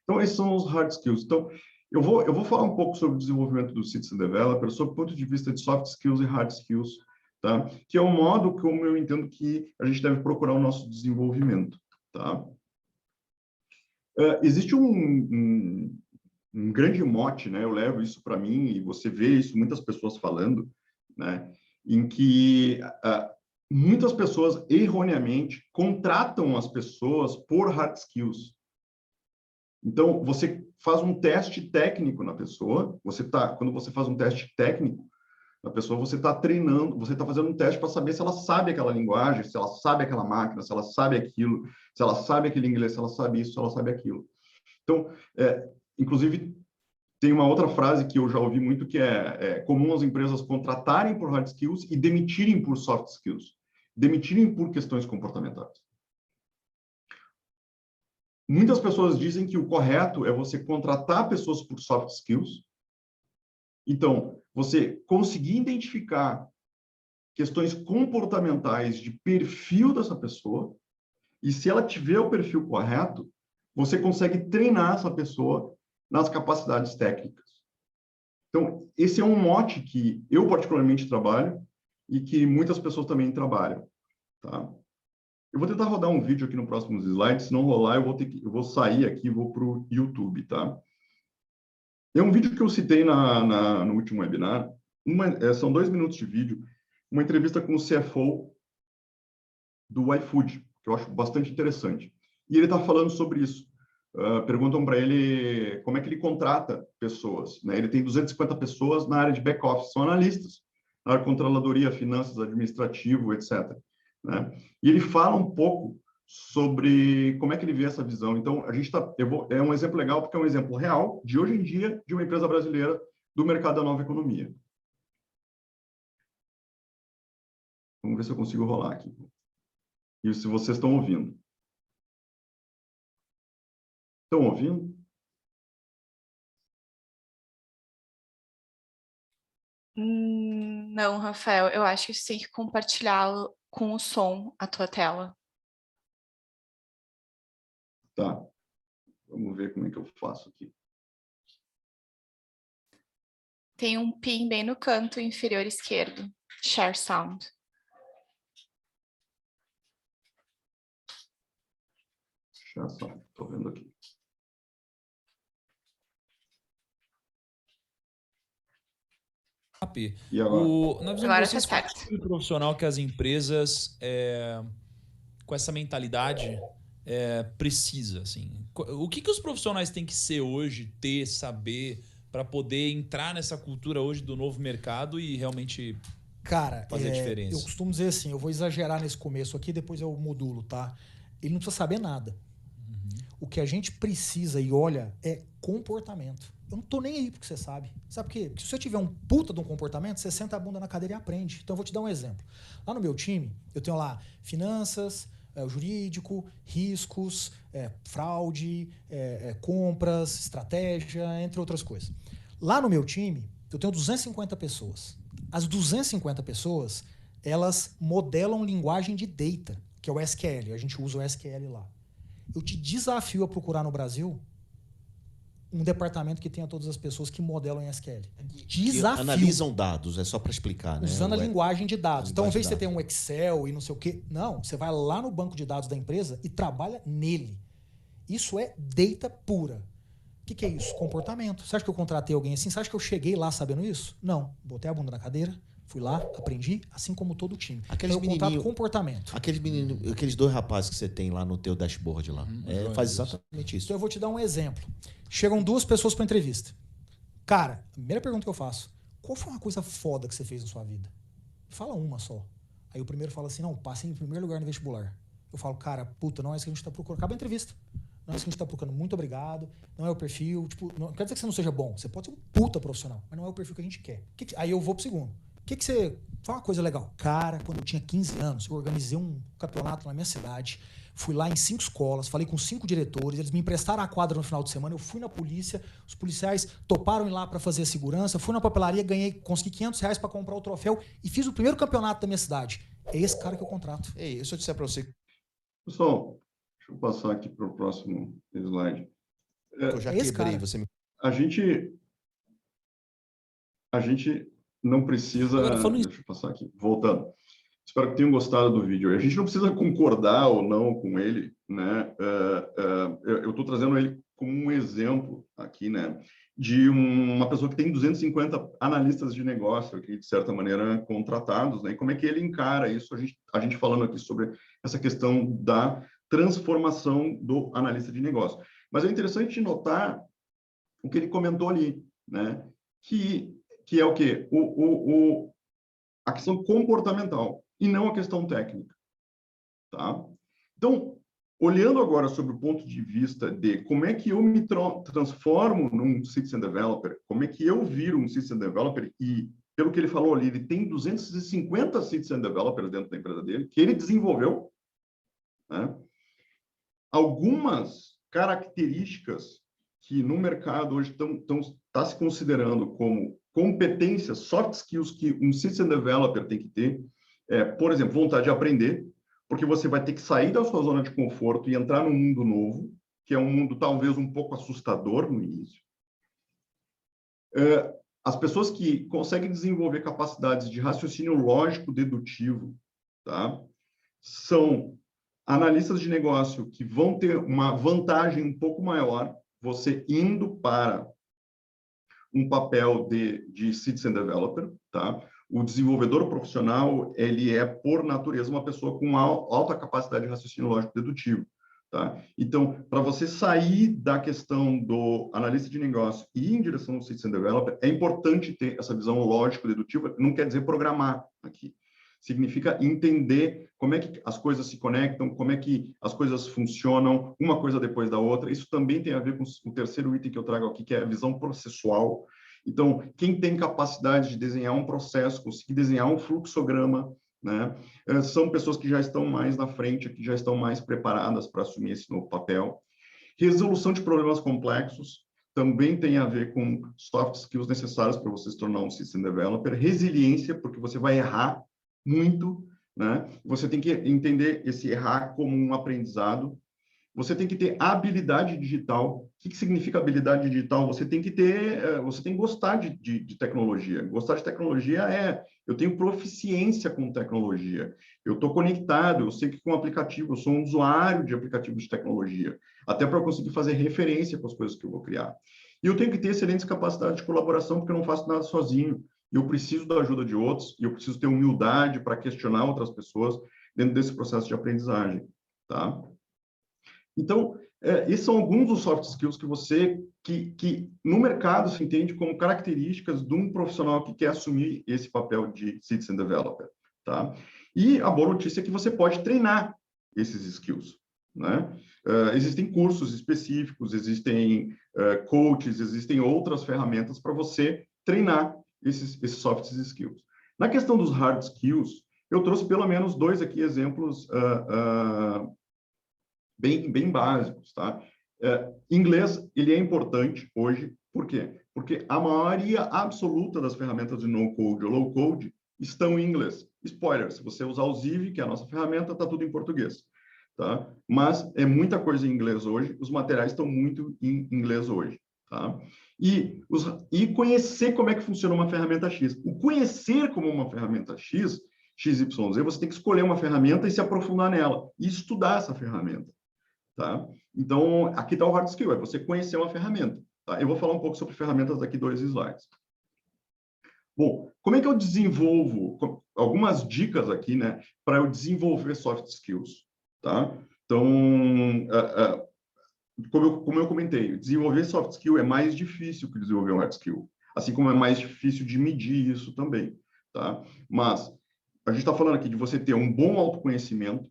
Então, esses são os hard skills. Então, eu vou falar um pouco sobre o desenvolvimento do Citizen Developer, sob o ponto de vista de soft skills e hard skills, tá? Que é o modo como eu entendo que a gente deve procurar o nosso desenvolvimento, tá? Existe um grande mote, né? Eu levo isso para mim e você vê isso muitas pessoas falando, né? Em que muitas pessoas erroneamente contratam as pessoas por hard skills. Então, você faz um teste técnico na pessoa, quando você faz um teste técnico na pessoa, você está treinando, você está fazendo um teste para saber se ela sabe aquela linguagem, se ela sabe aquela máquina, se ela sabe aquilo, se ela sabe aquele inglês, se ela sabe isso, se ela sabe aquilo. Então, inclusive, tem uma outra frase que eu já ouvi muito, que é comum as empresas contratarem por hard skills e demitirem por soft skills. Demitirem por questões comportamentais. Muitas pessoas dizem que o correto é você contratar pessoas por soft skills. Então, você conseguir identificar questões comportamentais de perfil dessa pessoa, e se ela tiver o perfil correto, você consegue treinar essa pessoa nas capacidades técnicas. Então, esse é um mote que eu particularmente trabalho e que muitas pessoas também trabalham, tá? Eu vou tentar rodar um vídeo aqui no próximo slide, se não rolar, eu vou sair aqui e vou para o YouTube, tá? É um vídeo que eu citei no último webinar, são 2 minutos de vídeo, uma entrevista com o CFO do iFood, que eu acho bastante interessante. E ele está falando sobre isso. Perguntam para ele como é que ele contrata pessoas, né? Ele tem 250 pessoas na área de back-office, são analistas, na área de controladoria, finanças, administrativo, etc., né? E ele fala um pouco sobre como é que ele vê essa visão. Então, é um exemplo legal, porque é um exemplo real, de hoje em dia, de uma empresa brasileira do mercado da nova economia. Vamos ver se eu consigo rolar aqui. E se vocês estão ouvindo. Estão ouvindo? Não, Rafael, eu acho que você tem que compartilhar com o som a tua tela. Tá. Vamos ver como é que eu faço aqui. Tem um pin bem no canto inferior esquerdo. Share sound. Já só, estou vendo aqui. E agora? Na visão Agora de tá vocês, qual é o certo. tipo de profissional que as empresas com essa mentalidade precisa, assim? O que os profissionais têm que ser hoje, ter, saber, para poder entrar nessa cultura hoje do novo mercado e realmente fazer a diferença? Eu costumo dizer assim, eu vou exagerar nesse começo aqui, depois eu modulo, tá? Ele não precisa saber nada. O que a gente precisa e olha é comportamento. Eu não tô nem aí porque você sabe. Sabe por quê? Porque se você tiver um puta de um comportamento, você senta a bunda na cadeira e aprende. Então eu vou te dar um exemplo. Lá no meu time, eu tenho lá finanças, jurídico, riscos, fraude, compras, estratégia, entre outras coisas. Lá no meu time, eu tenho 250 pessoas. As 250 pessoas, elas modelam linguagem de data, que é o SQL. A gente usa o SQL lá. Eu te desafio a procurar no Brasil um departamento que tenha todas as pessoas que modelam em SQL. Que Desafio. analisam dados, é só para explicar, né? Usando a linguagem de dados. Então, ao invés de você dados. ter um Excel e não sei o quê, não, você vai lá no banco de dados da empresa e trabalha nele. Isso é data pura. O que é isso? Comportamento. Você acha que eu contratei alguém assim? Você acha que eu cheguei lá sabendo isso? Não. Botei a bunda na cadeira, fui lá, aprendi, assim como todo o time. Aqueles então, eu contrato menininho- comportamento. Aqueles 2 rapazes que você tem lá no teu dashboard lá. Faz exatamente isso. Então, eu vou te dar um exemplo. Chegam 2 pessoas para entrevista. Cara, a primeira pergunta que eu faço, qual foi uma coisa foda que você fez na sua vida? Fala uma só. Aí o primeiro fala assim, não, passei em primeiro lugar no vestibular. Eu falo, cara, puta, não é isso que a gente tá procurando. Acaba a entrevista. Não é isso que a gente tá procurando. Muito obrigado. Não é o perfil. Tipo, não quer dizer que você não seja bom. Você pode ser um puta profissional, mas não é o perfil que a gente quer. Aí eu vou pro segundo. O que você... Fala uma coisa legal. Cara, quando eu tinha 15 anos, eu organizei um campeonato na minha cidade. Fui lá em 5 escolas, falei com 5 diretores, eles me emprestaram a quadra no final de semana, eu fui na polícia, os policiais toparam ir lá para fazer a segurança, fui na papelaria, consegui R$500 para comprar o troféu e fiz o primeiro campeonato da minha cidade. É esse cara que eu contrato. Ei, se eu disser para você Pessoal, deixa eu passar aqui para o próximo slide. que eu já esse quebrei, cara. você me... A gente não precisa... Agora, falando Deixa eu passar aqui. Voltando. Espero que tenham gostado do vídeo. A gente não precisa concordar ou não com ele, né? Eu estou trazendo ele como um exemplo aqui, né? De uma pessoa que tem 250 analistas de negócio aqui, de certa maneira, contratados, né? E como é que ele encara isso? A gente falando aqui sobre essa questão da transformação do analista de negócio. Mas é interessante notar o que ele comentou ali, né? Que é o quê? A questão comportamental e não a questão técnica, tá? Então, olhando agora sobre o ponto de vista de como é que eu me transformo num Citizen Developer, como é que eu viro um Citizen Developer e, pelo que ele falou ali, ele tem 250 Citizen Developers dentro da empresa dele, que ele desenvolveu, né? Algumas características que no mercado hoje está se considerando como competências, soft skills que um Citizen Developer tem que ter, por exemplo, vontade de aprender, porque você vai ter que sair da sua zona de conforto e entrar num mundo novo, que é um mundo talvez um pouco assustador no início. As pessoas que conseguem desenvolver capacidades de raciocínio lógico dedutivo, tá? São analistas de negócio que vão ter uma vantagem um pouco maior, você indo para um papel de Citizen Developer, tá? O desenvolvedor profissional, ele é, por natureza, uma pessoa com alta capacidade de raciocínio lógico dedutivo, tá? Então, para você sair da questão do analista de negócio e ir em direção ao Citizen Developer, é importante ter essa visão lógico-dedutiva, não quer dizer programar aqui. Significa entender como é que as coisas se conectam, como é que as coisas funcionam, uma coisa depois da outra. Isso também tem a ver com o terceiro item que eu trago aqui, que é a visão processual. Então, quem tem capacidade de desenhar um processo, conseguir desenhar um fluxograma, né, são pessoas que já estão mais na frente, que já estão mais preparadas para assumir esse novo papel. Resolução de problemas complexos também tem a ver com soft skills necessários para você se tornar um System Developer. Resiliência, porque você vai errar muito, né? Você tem que entender esse errar como um aprendizado. Você tem que ter habilidade digital. O que significa habilidade digital? Você tem que gostar de tecnologia. Gostar de tecnologia eu tenho proficiência com tecnologia. Eu estou conectado, eu sei que com aplicativo, eu sou um usuário de aplicativos de tecnologia, até para eu conseguir fazer referência com as coisas que eu vou criar. E eu tenho que ter excelentes capacidades de colaboração, porque eu não faço nada sozinho. Eu preciso da ajuda de outros e eu preciso ter humildade para questionar outras pessoas dentro desse processo de aprendizagem, tá? Então, esses são alguns dos soft skills que no mercado se entende como características de um profissional que quer assumir esse papel de Citizen Developer, tá? E a boa notícia é que você pode treinar esses skills, né? Existem cursos específicos, existem coaches, existem outras ferramentas para você treinar esses soft skills. Na questão dos hard skills, eu trouxe pelo menos 2 aqui exemplos bem básicos, tá? Inglês, ele é importante hoje, por quê? Porque a maioria absoluta das ferramentas de no-code ou low-code estão em inglês. Spoiler, se você usar o Ziv, que é a nossa ferramenta, está tudo em português, tá? Mas é muita coisa em inglês hoje, os materiais estão muito em inglês hoje, tá? E conhecer como é que funciona uma ferramenta X. O conhecer como uma ferramenta X, XYZ, você tem que escolher uma ferramenta e se aprofundar nela, e estudar essa ferramenta, tá? Então, aqui está o hard skill, é você conhecer uma ferramenta, tá? Eu vou falar um pouco sobre ferramentas daqui 2 slides. Bom, como é que eu desenvolvo? Algumas dicas aqui, né, para eu desenvolver soft skills, tá? Então, como eu comentei, desenvolver soft skill é mais difícil que desenvolver um hard skill, assim como é mais difícil de medir isso também, tá? Mas a gente está falando aqui de você ter um bom autoconhecimento,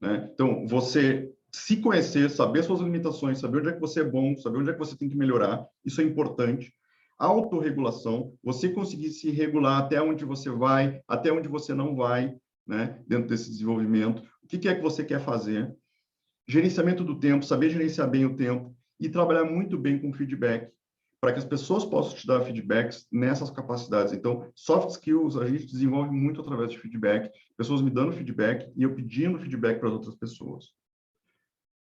né? Então, você se conhecer, saber suas limitações, saber onde é que você é bom, saber onde é que você tem que melhorar, isso é importante. Autorregulação, você conseguir se regular até onde você vai, até onde você não vai, né? Dentro desse desenvolvimento. O que é que você quer fazer? Gerenciamento do tempo, saber gerenciar bem o tempo e trabalhar muito bem com feedback, para que as pessoas possam te dar feedbacks nessas capacidades. Então, soft skills a gente desenvolve muito através de feedback, pessoas me dando feedback e eu pedindo feedback para as outras pessoas.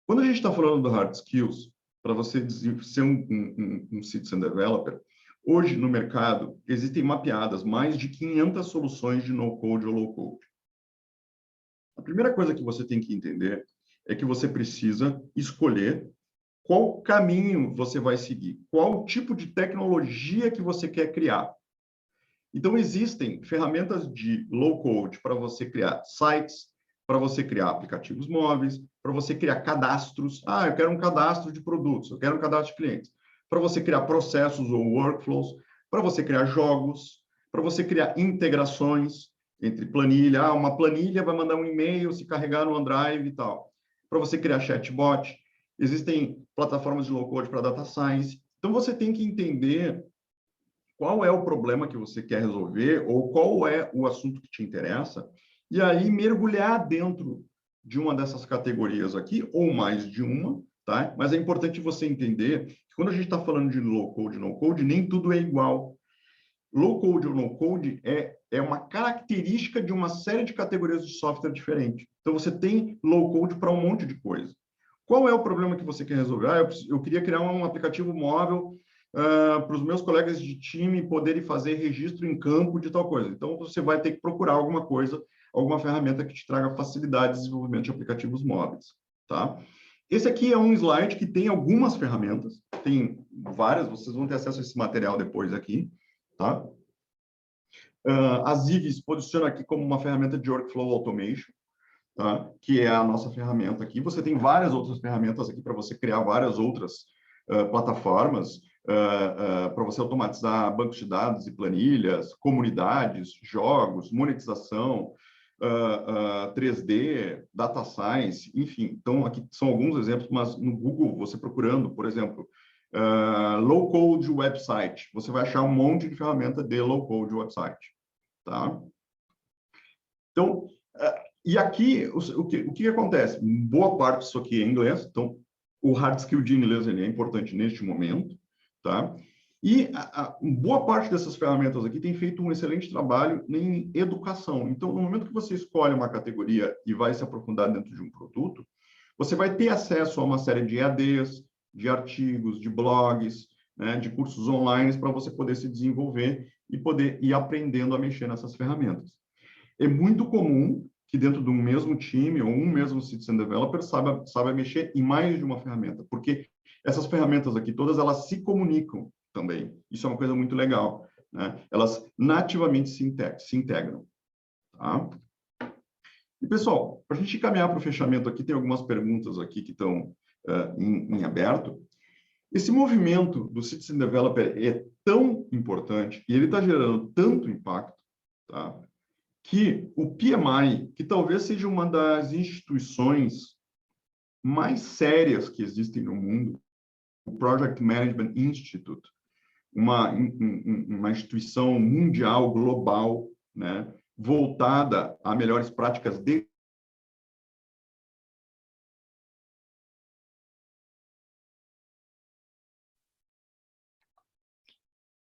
Quando a gente está falando do hard skills, para você ser um citizen developer, hoje no mercado existem mapeadas mais de 500 soluções de no-code ou low-code. A primeira coisa que você tem que entender é que você precisa escolher qual caminho você vai seguir, qual tipo de tecnologia que você quer criar. Então, existem ferramentas de low-code para você criar sites, para você criar aplicativos móveis, para você criar cadastros. Ah, eu quero um cadastro de produtos, eu quero um cadastro de clientes. Para você criar processos ou workflows, para você criar jogos, para você criar integrações entre planilha. Ah, uma planilha vai mandar um e-mail, se carregar no OneDrive e tal. Para você criar chatbot, existem plataformas de low-code para data science. Então, você tem que entender qual é o problema que você quer resolver ou qual é o assunto que te interessa, e aí mergulhar dentro de uma dessas categorias aqui, ou mais de uma, tá? Mas é importante você entender que quando a gente está falando de low-code e no-code, nem tudo é igual. Low-code ou no-code é uma característica de uma série de categorias de software diferente. Então, você tem low-code para um monte de coisa. Qual é o problema que você quer resolver? Ah, eu queria criar um aplicativo móvel para os meus colegas de time poderem fazer registro em campo de tal coisa. Então, você vai ter que procurar alguma coisa, alguma ferramenta que te traga facilidade de desenvolvimento de aplicativos móveis, tá? Esse aqui é um slide que tem algumas ferramentas, tem várias, vocês vão ter acesso a esse material depois aqui, tá? A Zig se posiciona aqui como uma ferramenta de workflow automation, tá? Que é a nossa ferramenta aqui. Você tem várias outras ferramentas aqui para você criar várias outras plataformas, para você automatizar bancos de dados e planilhas, comunidades, jogos, monetização, 3D, data science, enfim. Então, aqui são alguns exemplos, mas no Google, você procurando, por exemplo, low-code website, você vai achar um monte de ferramenta de low-code website, tá? Então, e aqui, o que acontece? Boa parte disso aqui é em inglês, então, o hard skill de inglês ele é importante neste momento, tá? E boa parte dessas ferramentas aqui tem feito um excelente trabalho em educação. Então, no momento que você escolhe uma categoria e vai se aprofundar dentro de um produto, você vai ter acesso a uma série de EADs, de artigos, de blogs, né, de cursos online para você poder se desenvolver e poder ir aprendendo a mexer nessas ferramentas. É muito comum que dentro de um mesmo time ou um mesmo citizen developer saiba mexer em mais de uma ferramenta, porque essas ferramentas aqui, todas elas se comunicam também. Isso é uma coisa muito legal, né? Elas nativamente se integram, tá? E, pessoal, para a gente caminhar para o fechamento aqui, tem algumas perguntas aqui que estão em aberto. Esse movimento do citizen developer é tão importante e ele está gerando tanto impacto, tá? Que o PMI, que talvez seja uma das instituições mais sérias que existem no mundo, o Project Management Institute, uma instituição mundial, global, né, voltada a melhores práticas de...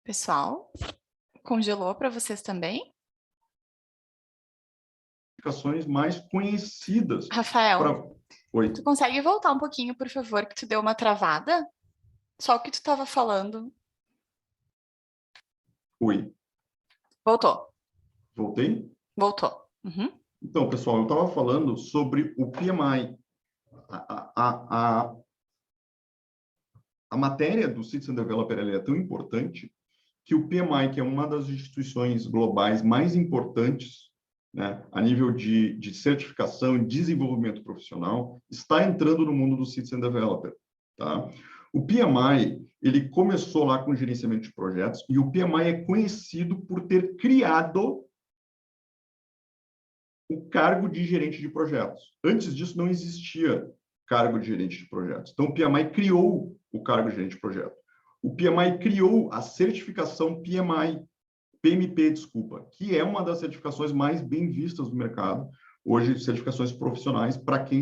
Pessoal, congelou para vocês também? mais conhecidas. Rafael, Oi. tu consegue voltar um pouquinho, por favor, que tu deu uma travada? Só o que tu estava falando. Oi, Voltou. voltei? Voltou. Uhum. Então, pessoal, eu estava falando sobre o PMI. A matéria do Citizen Developer ela é tão importante que o PMI, que é uma das instituições globais mais importantes, né, a nível de certificação e desenvolvimento profissional, está entrando no mundo do Citizen Developer. Tá? O PMI, ele começou lá com o gerenciamento de projetos, e o PMI é conhecido por ter criado o cargo de gerente de projetos. Antes disso, não existia cargo de gerente de projetos. Então, o PMI criou o cargo de gerente de projeto. O PMI criou a certificação PMP, desculpa, que é uma das certificações mais bem vistas do mercado, hoje, certificações profissionais para quem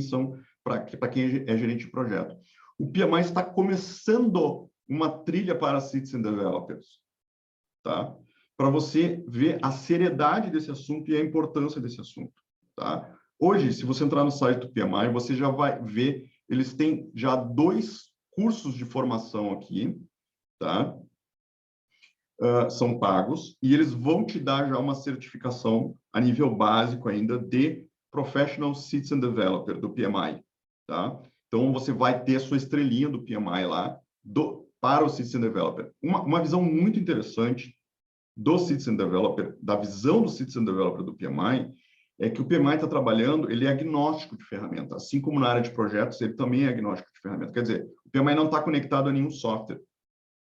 é gerente de projeto. O PMI está começando uma trilha para Citizen Developers, tá? Para você ver a seriedade desse assunto e a importância desse assunto, tá? Hoje, se você entrar no site do PMI, você já vai ver, eles têm já 2 cursos de formação aqui, tá? São pagos, e eles vão te dar já uma certificação a nível básico ainda de Professional Citizen Developer, do PMI, tá? Então, você vai ter a sua estrelinha do PMI lá, para o Citizen Developer. Uma visão muito interessante do Citizen Developer, da visão do Citizen Developer do PMI, é que o PMI está trabalhando, ele é agnóstico de ferramenta, assim como na área de projetos, ele também é agnóstico de ferramenta. Quer dizer, o PMI não está conectado a nenhum software,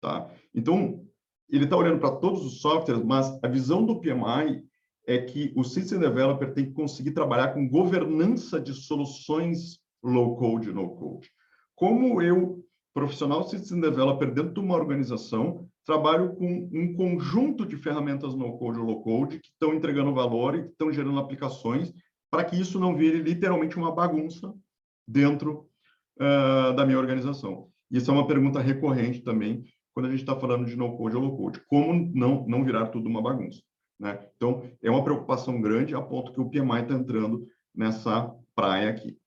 tá? Então, ele está olhando para todos os softwares, mas a visão do PMI é que o Citizen Developer tem que conseguir trabalhar com governança de soluções low-code e no-code. Como eu, profissional Citizen Developer, dentro de uma organização, trabalho com um conjunto de ferramentas no-code ou low-code que estão entregando valor e que estão gerando aplicações para que isso não vire literalmente uma bagunça dentro da minha organização. Isso é uma pergunta recorrente também quando a gente está falando de no-code ou low-code. Como não virar tudo uma bagunça, né? Então, é uma preocupação grande a ponto que o PMI está entrando nessa praia aqui.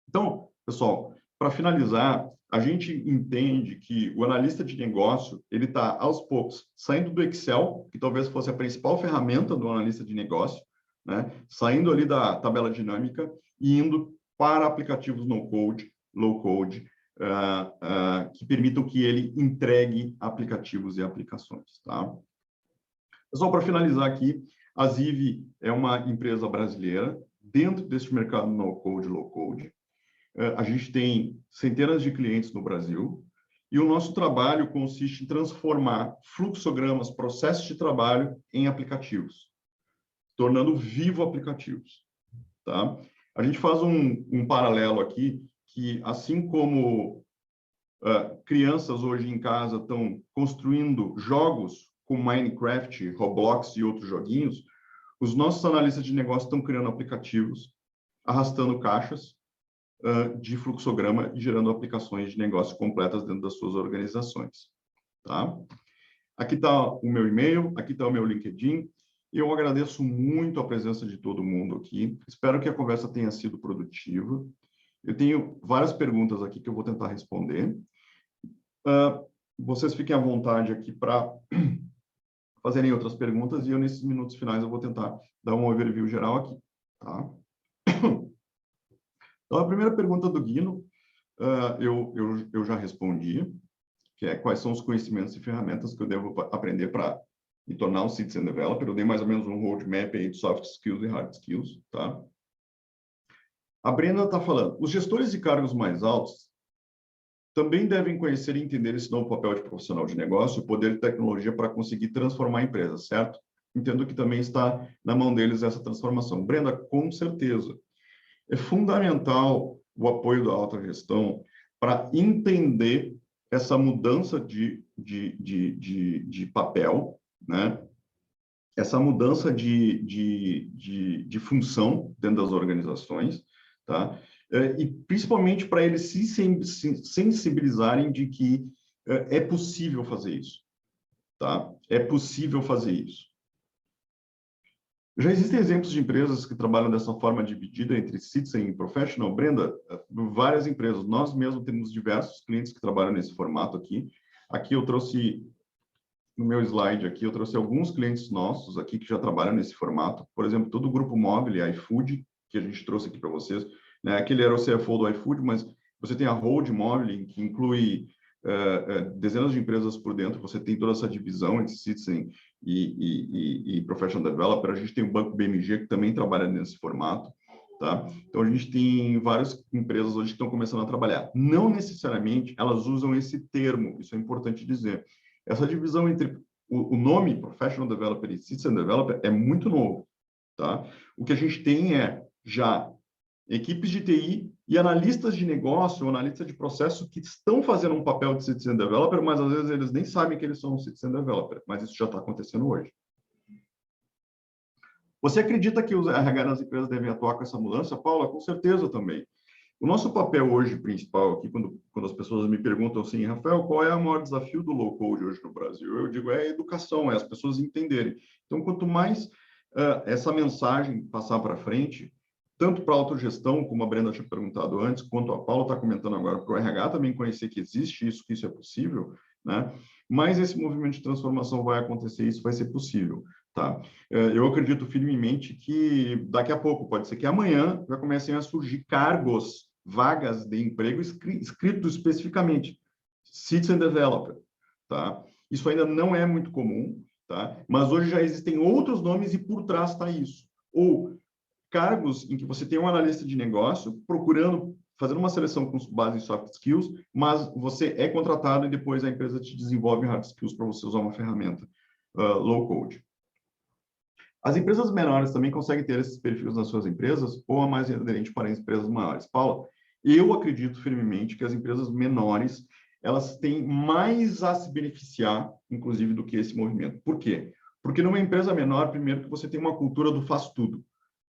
Então, pessoal, para finalizar, a gente entende que o analista de negócio, ele está, aos poucos, saindo do Excel, que talvez fosse a principal ferramenta do analista de negócio, né? Saindo ali da tabela dinâmica e indo para aplicativos no-code, low-code, que permitam que ele entregue aplicativos e aplicações, tá? Só para finalizar aqui, a Ziv é uma empresa brasileira dentro desse mercado no-code, low-code. A gente tem centenas de clientes no Brasil e o nosso trabalho consiste em transformar fluxogramas, processos de trabalho em aplicativos, tornando vivo aplicativos, tá? A gente faz um paralelo aqui, que assim como crianças hoje em casa estão construindo jogos como Minecraft, Roblox e outros joguinhos, os nossos analistas de negócio estão criando aplicativos, arrastando caixas de fluxograma e gerando aplicações de negócio completas dentro das suas organizações, tá? Aqui está o meu e-mail, aqui está o meu LinkedIn. Eu agradeço muito a presença de todo mundo aqui. Espero que a conversa tenha sido produtiva. Eu tenho várias perguntas aqui que eu vou tentar responder. Vocês fiquem à vontade aqui para fazerem outras perguntas e eu, nesses minutos finais, eu vou tentar dar um overview geral aqui, tá? Então, a primeira pergunta do Guino, eu já respondi, que é quais são os conhecimentos e ferramentas que eu devo aprender para me tornar um Citizen Developer. Eu dei mais ou menos um roadmap aí de soft skills e hard skills, tá? A Brenda está falando, os gestores de cargos mais altos também devem conhecer e entender esse novo papel de profissional de negócio, o poder de tecnologia para conseguir transformar a empresa, certo? Entendo que também está na mão deles essa transformação. Brenda, com certeza. É fundamental o apoio da alta gestão para entender essa mudança de papel, né? Essa mudança de função dentro das organizações, tá? E principalmente para eles se sensibilizarem de que é possível fazer isso, tá? É possível fazer isso. Já existem exemplos de empresas que trabalham dessa forma dividida entre Citizen e Professional. Brenda, várias empresas. Nós mesmos temos diversos clientes que trabalham nesse formato aqui. Aqui eu trouxe, no meu slide aqui, eu trouxe alguns clientes nossos aqui que já trabalham nesse formato. Por exemplo, todo o Grupo Móvel e iFood, que a gente trouxe aqui para vocês. Né? Aquele era o CFO do iFood, mas você tem a Hold Móvel, que inclui dezenas de empresas por dentro. Você tem toda essa divisão entre Citizen e Professional Developer. A gente tem o Banco BMG, que também trabalha nesse formato. Tá? Então, a gente tem várias empresas hoje que estão começando a trabalhar. Não necessariamente elas usam esse termo, isso é importante dizer. Essa divisão entre o nome Professional Developer e Citizen Developer é muito novo. Tá? O que a gente tem é já equipes de TI e analistas de negócio, analistas de processo que estão fazendo um papel de Citizen Developer, mas às vezes eles nem sabem que eles são um Citizen Developer, mas isso já está acontecendo hoje. Você acredita que os RH nas empresas devem atuar com essa mudança, Paula? Com certeza também. O nosso papel hoje principal aqui, quando as pessoas me perguntam assim, Rafael, qual é o maior desafio do low-code hoje no Brasil? Eu digo, é a educação, é as pessoas entenderem. Então, quanto mais essa mensagem passar para frente, tanto para a autogestão, como a Brenda tinha perguntado antes, quanto a Paula está comentando agora, para o RH também conhecer que existe isso, que isso é possível, né? Mas esse movimento de transformação vai acontecer, isso vai ser possível, tá? Eu acredito firmemente que daqui a pouco, pode ser que amanhã, já comecem a surgir cargos, vagas de emprego escritos especificamente, Citizen Developer, tá? Isso ainda não é muito comum, tá? Mas hoje já existem outros nomes e por trás está isso. Ou cargos em que você tem um analista de negócio fazendo uma seleção com base em soft skills, mas você é contratado e depois a empresa te desenvolve hard skills para você usar uma ferramenta low code. As empresas menores também conseguem ter esses perfis nas suas empresas ou é mais aderente para as empresas maiores? Paula, eu acredito firmemente que as empresas menores elas têm mais a se beneficiar, inclusive, do que esse movimento. Por quê? Porque numa empresa menor, primeiro que você tem uma cultura do faz tudo.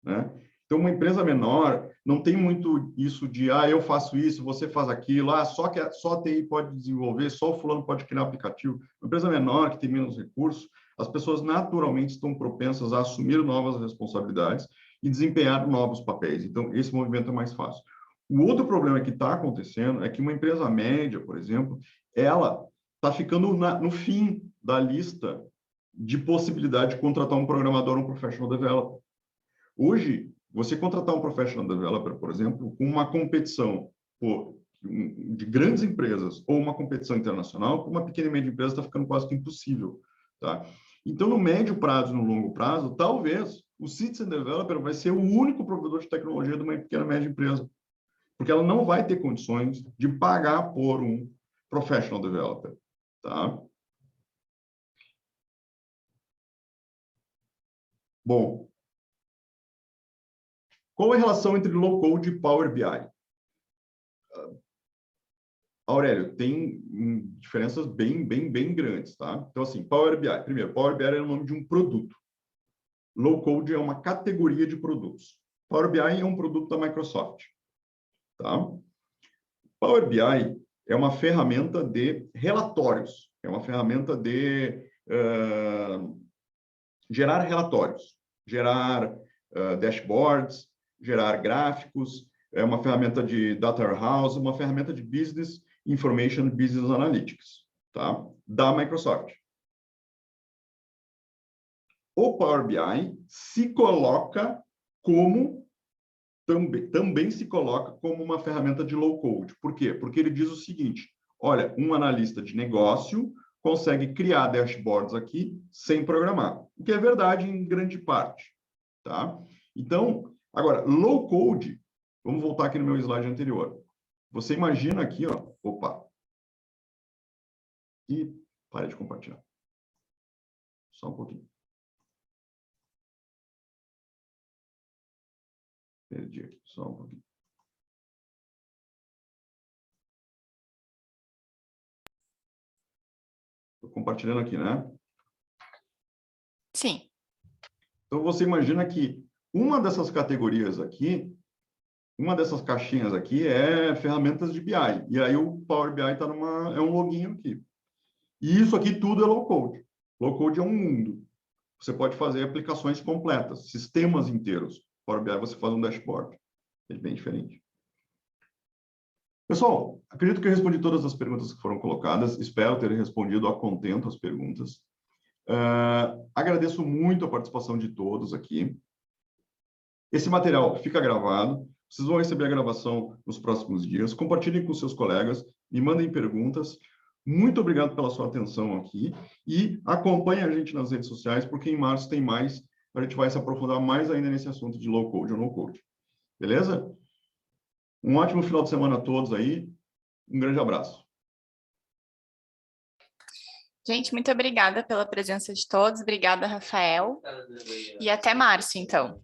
Né? Então, uma empresa menor não tem muito isso de, eu faço isso, você faz aquilo, só a TI pode desenvolver, só o fulano pode criar aplicativo. Uma empresa menor, que tem menos recursos, as pessoas naturalmente estão propensas a assumir novas responsabilidades e desempenhar novos papéis. Então, esse movimento é mais fácil. O outro problema que está acontecendo é que uma empresa média, por exemplo, ela está ficando no fim da lista de possibilidade de contratar um programador ou um professional developer. Hoje, você contratar um professional developer, por exemplo, com uma competição de grandes empresas ou uma competição internacional, com uma pequena e média empresa está ficando quase que impossível. Tá? Então, no médio prazo e no longo prazo, talvez o Citizen Developer vai ser o único provedor de tecnologia de uma pequena e média empresa, porque ela não vai ter condições de pagar por um professional developer. Tá? Bom, qual é a relação entre low-code e Power BI? Aurélio, tem diferenças bem grandes, tá? Então, assim, Power BI. Primeiro, Power BI é o nome de um produto. Low-code é uma categoria de produtos. Power BI é um produto da Microsoft, tá? Power BI é uma ferramenta de relatórios. É uma ferramenta de gerar relatórios, gerar dashboards, gerar gráficos, é uma ferramenta de data warehouse, uma ferramenta de business information business analytics, tá? Da Microsoft. O Power BI se coloca como também se coloca como uma ferramenta de low code. Por quê? Porque ele diz o seguinte: olha, um analista de negócio consegue criar dashboards aqui sem programar, o que é verdade em grande parte, tá? Então, agora, low code, vamos voltar aqui no meu slide anterior. Você imagina aqui, ó, opa, e pare de compartilhar. Só um pouquinho. Perdi aqui, só um pouquinho. Estou compartilhando aqui, né? Sim. Então, você imagina que uma dessas categorias aqui, uma dessas caixinhas aqui é ferramentas de BI. E aí o Power BI tá é um loginho aqui. E isso aqui tudo é low code. Low code é um mundo. você pode fazer aplicações completas, sistemas inteiros. Power BI você faz um dashboard. É bem diferente. Pessoal, acredito que eu respondi todas as perguntas que foram colocadas. Espero ter respondido a contento as perguntas. Agradeço muito a participação de todos aqui. Esse material fica gravado. Vocês vão receber a gravação nos próximos dias. Compartilhem com seus colegas, me mandem perguntas. Muito obrigado pela sua atenção aqui. E acompanhem a gente nas redes sociais, porque em março tem mais. A gente vai se aprofundar mais ainda nesse assunto de low-code ou no-code. Beleza? Um ótimo final de semana a todos aí. Um grande abraço. Gente, muito obrigada pela presença de todos. Obrigada, Rafael. E até março, então.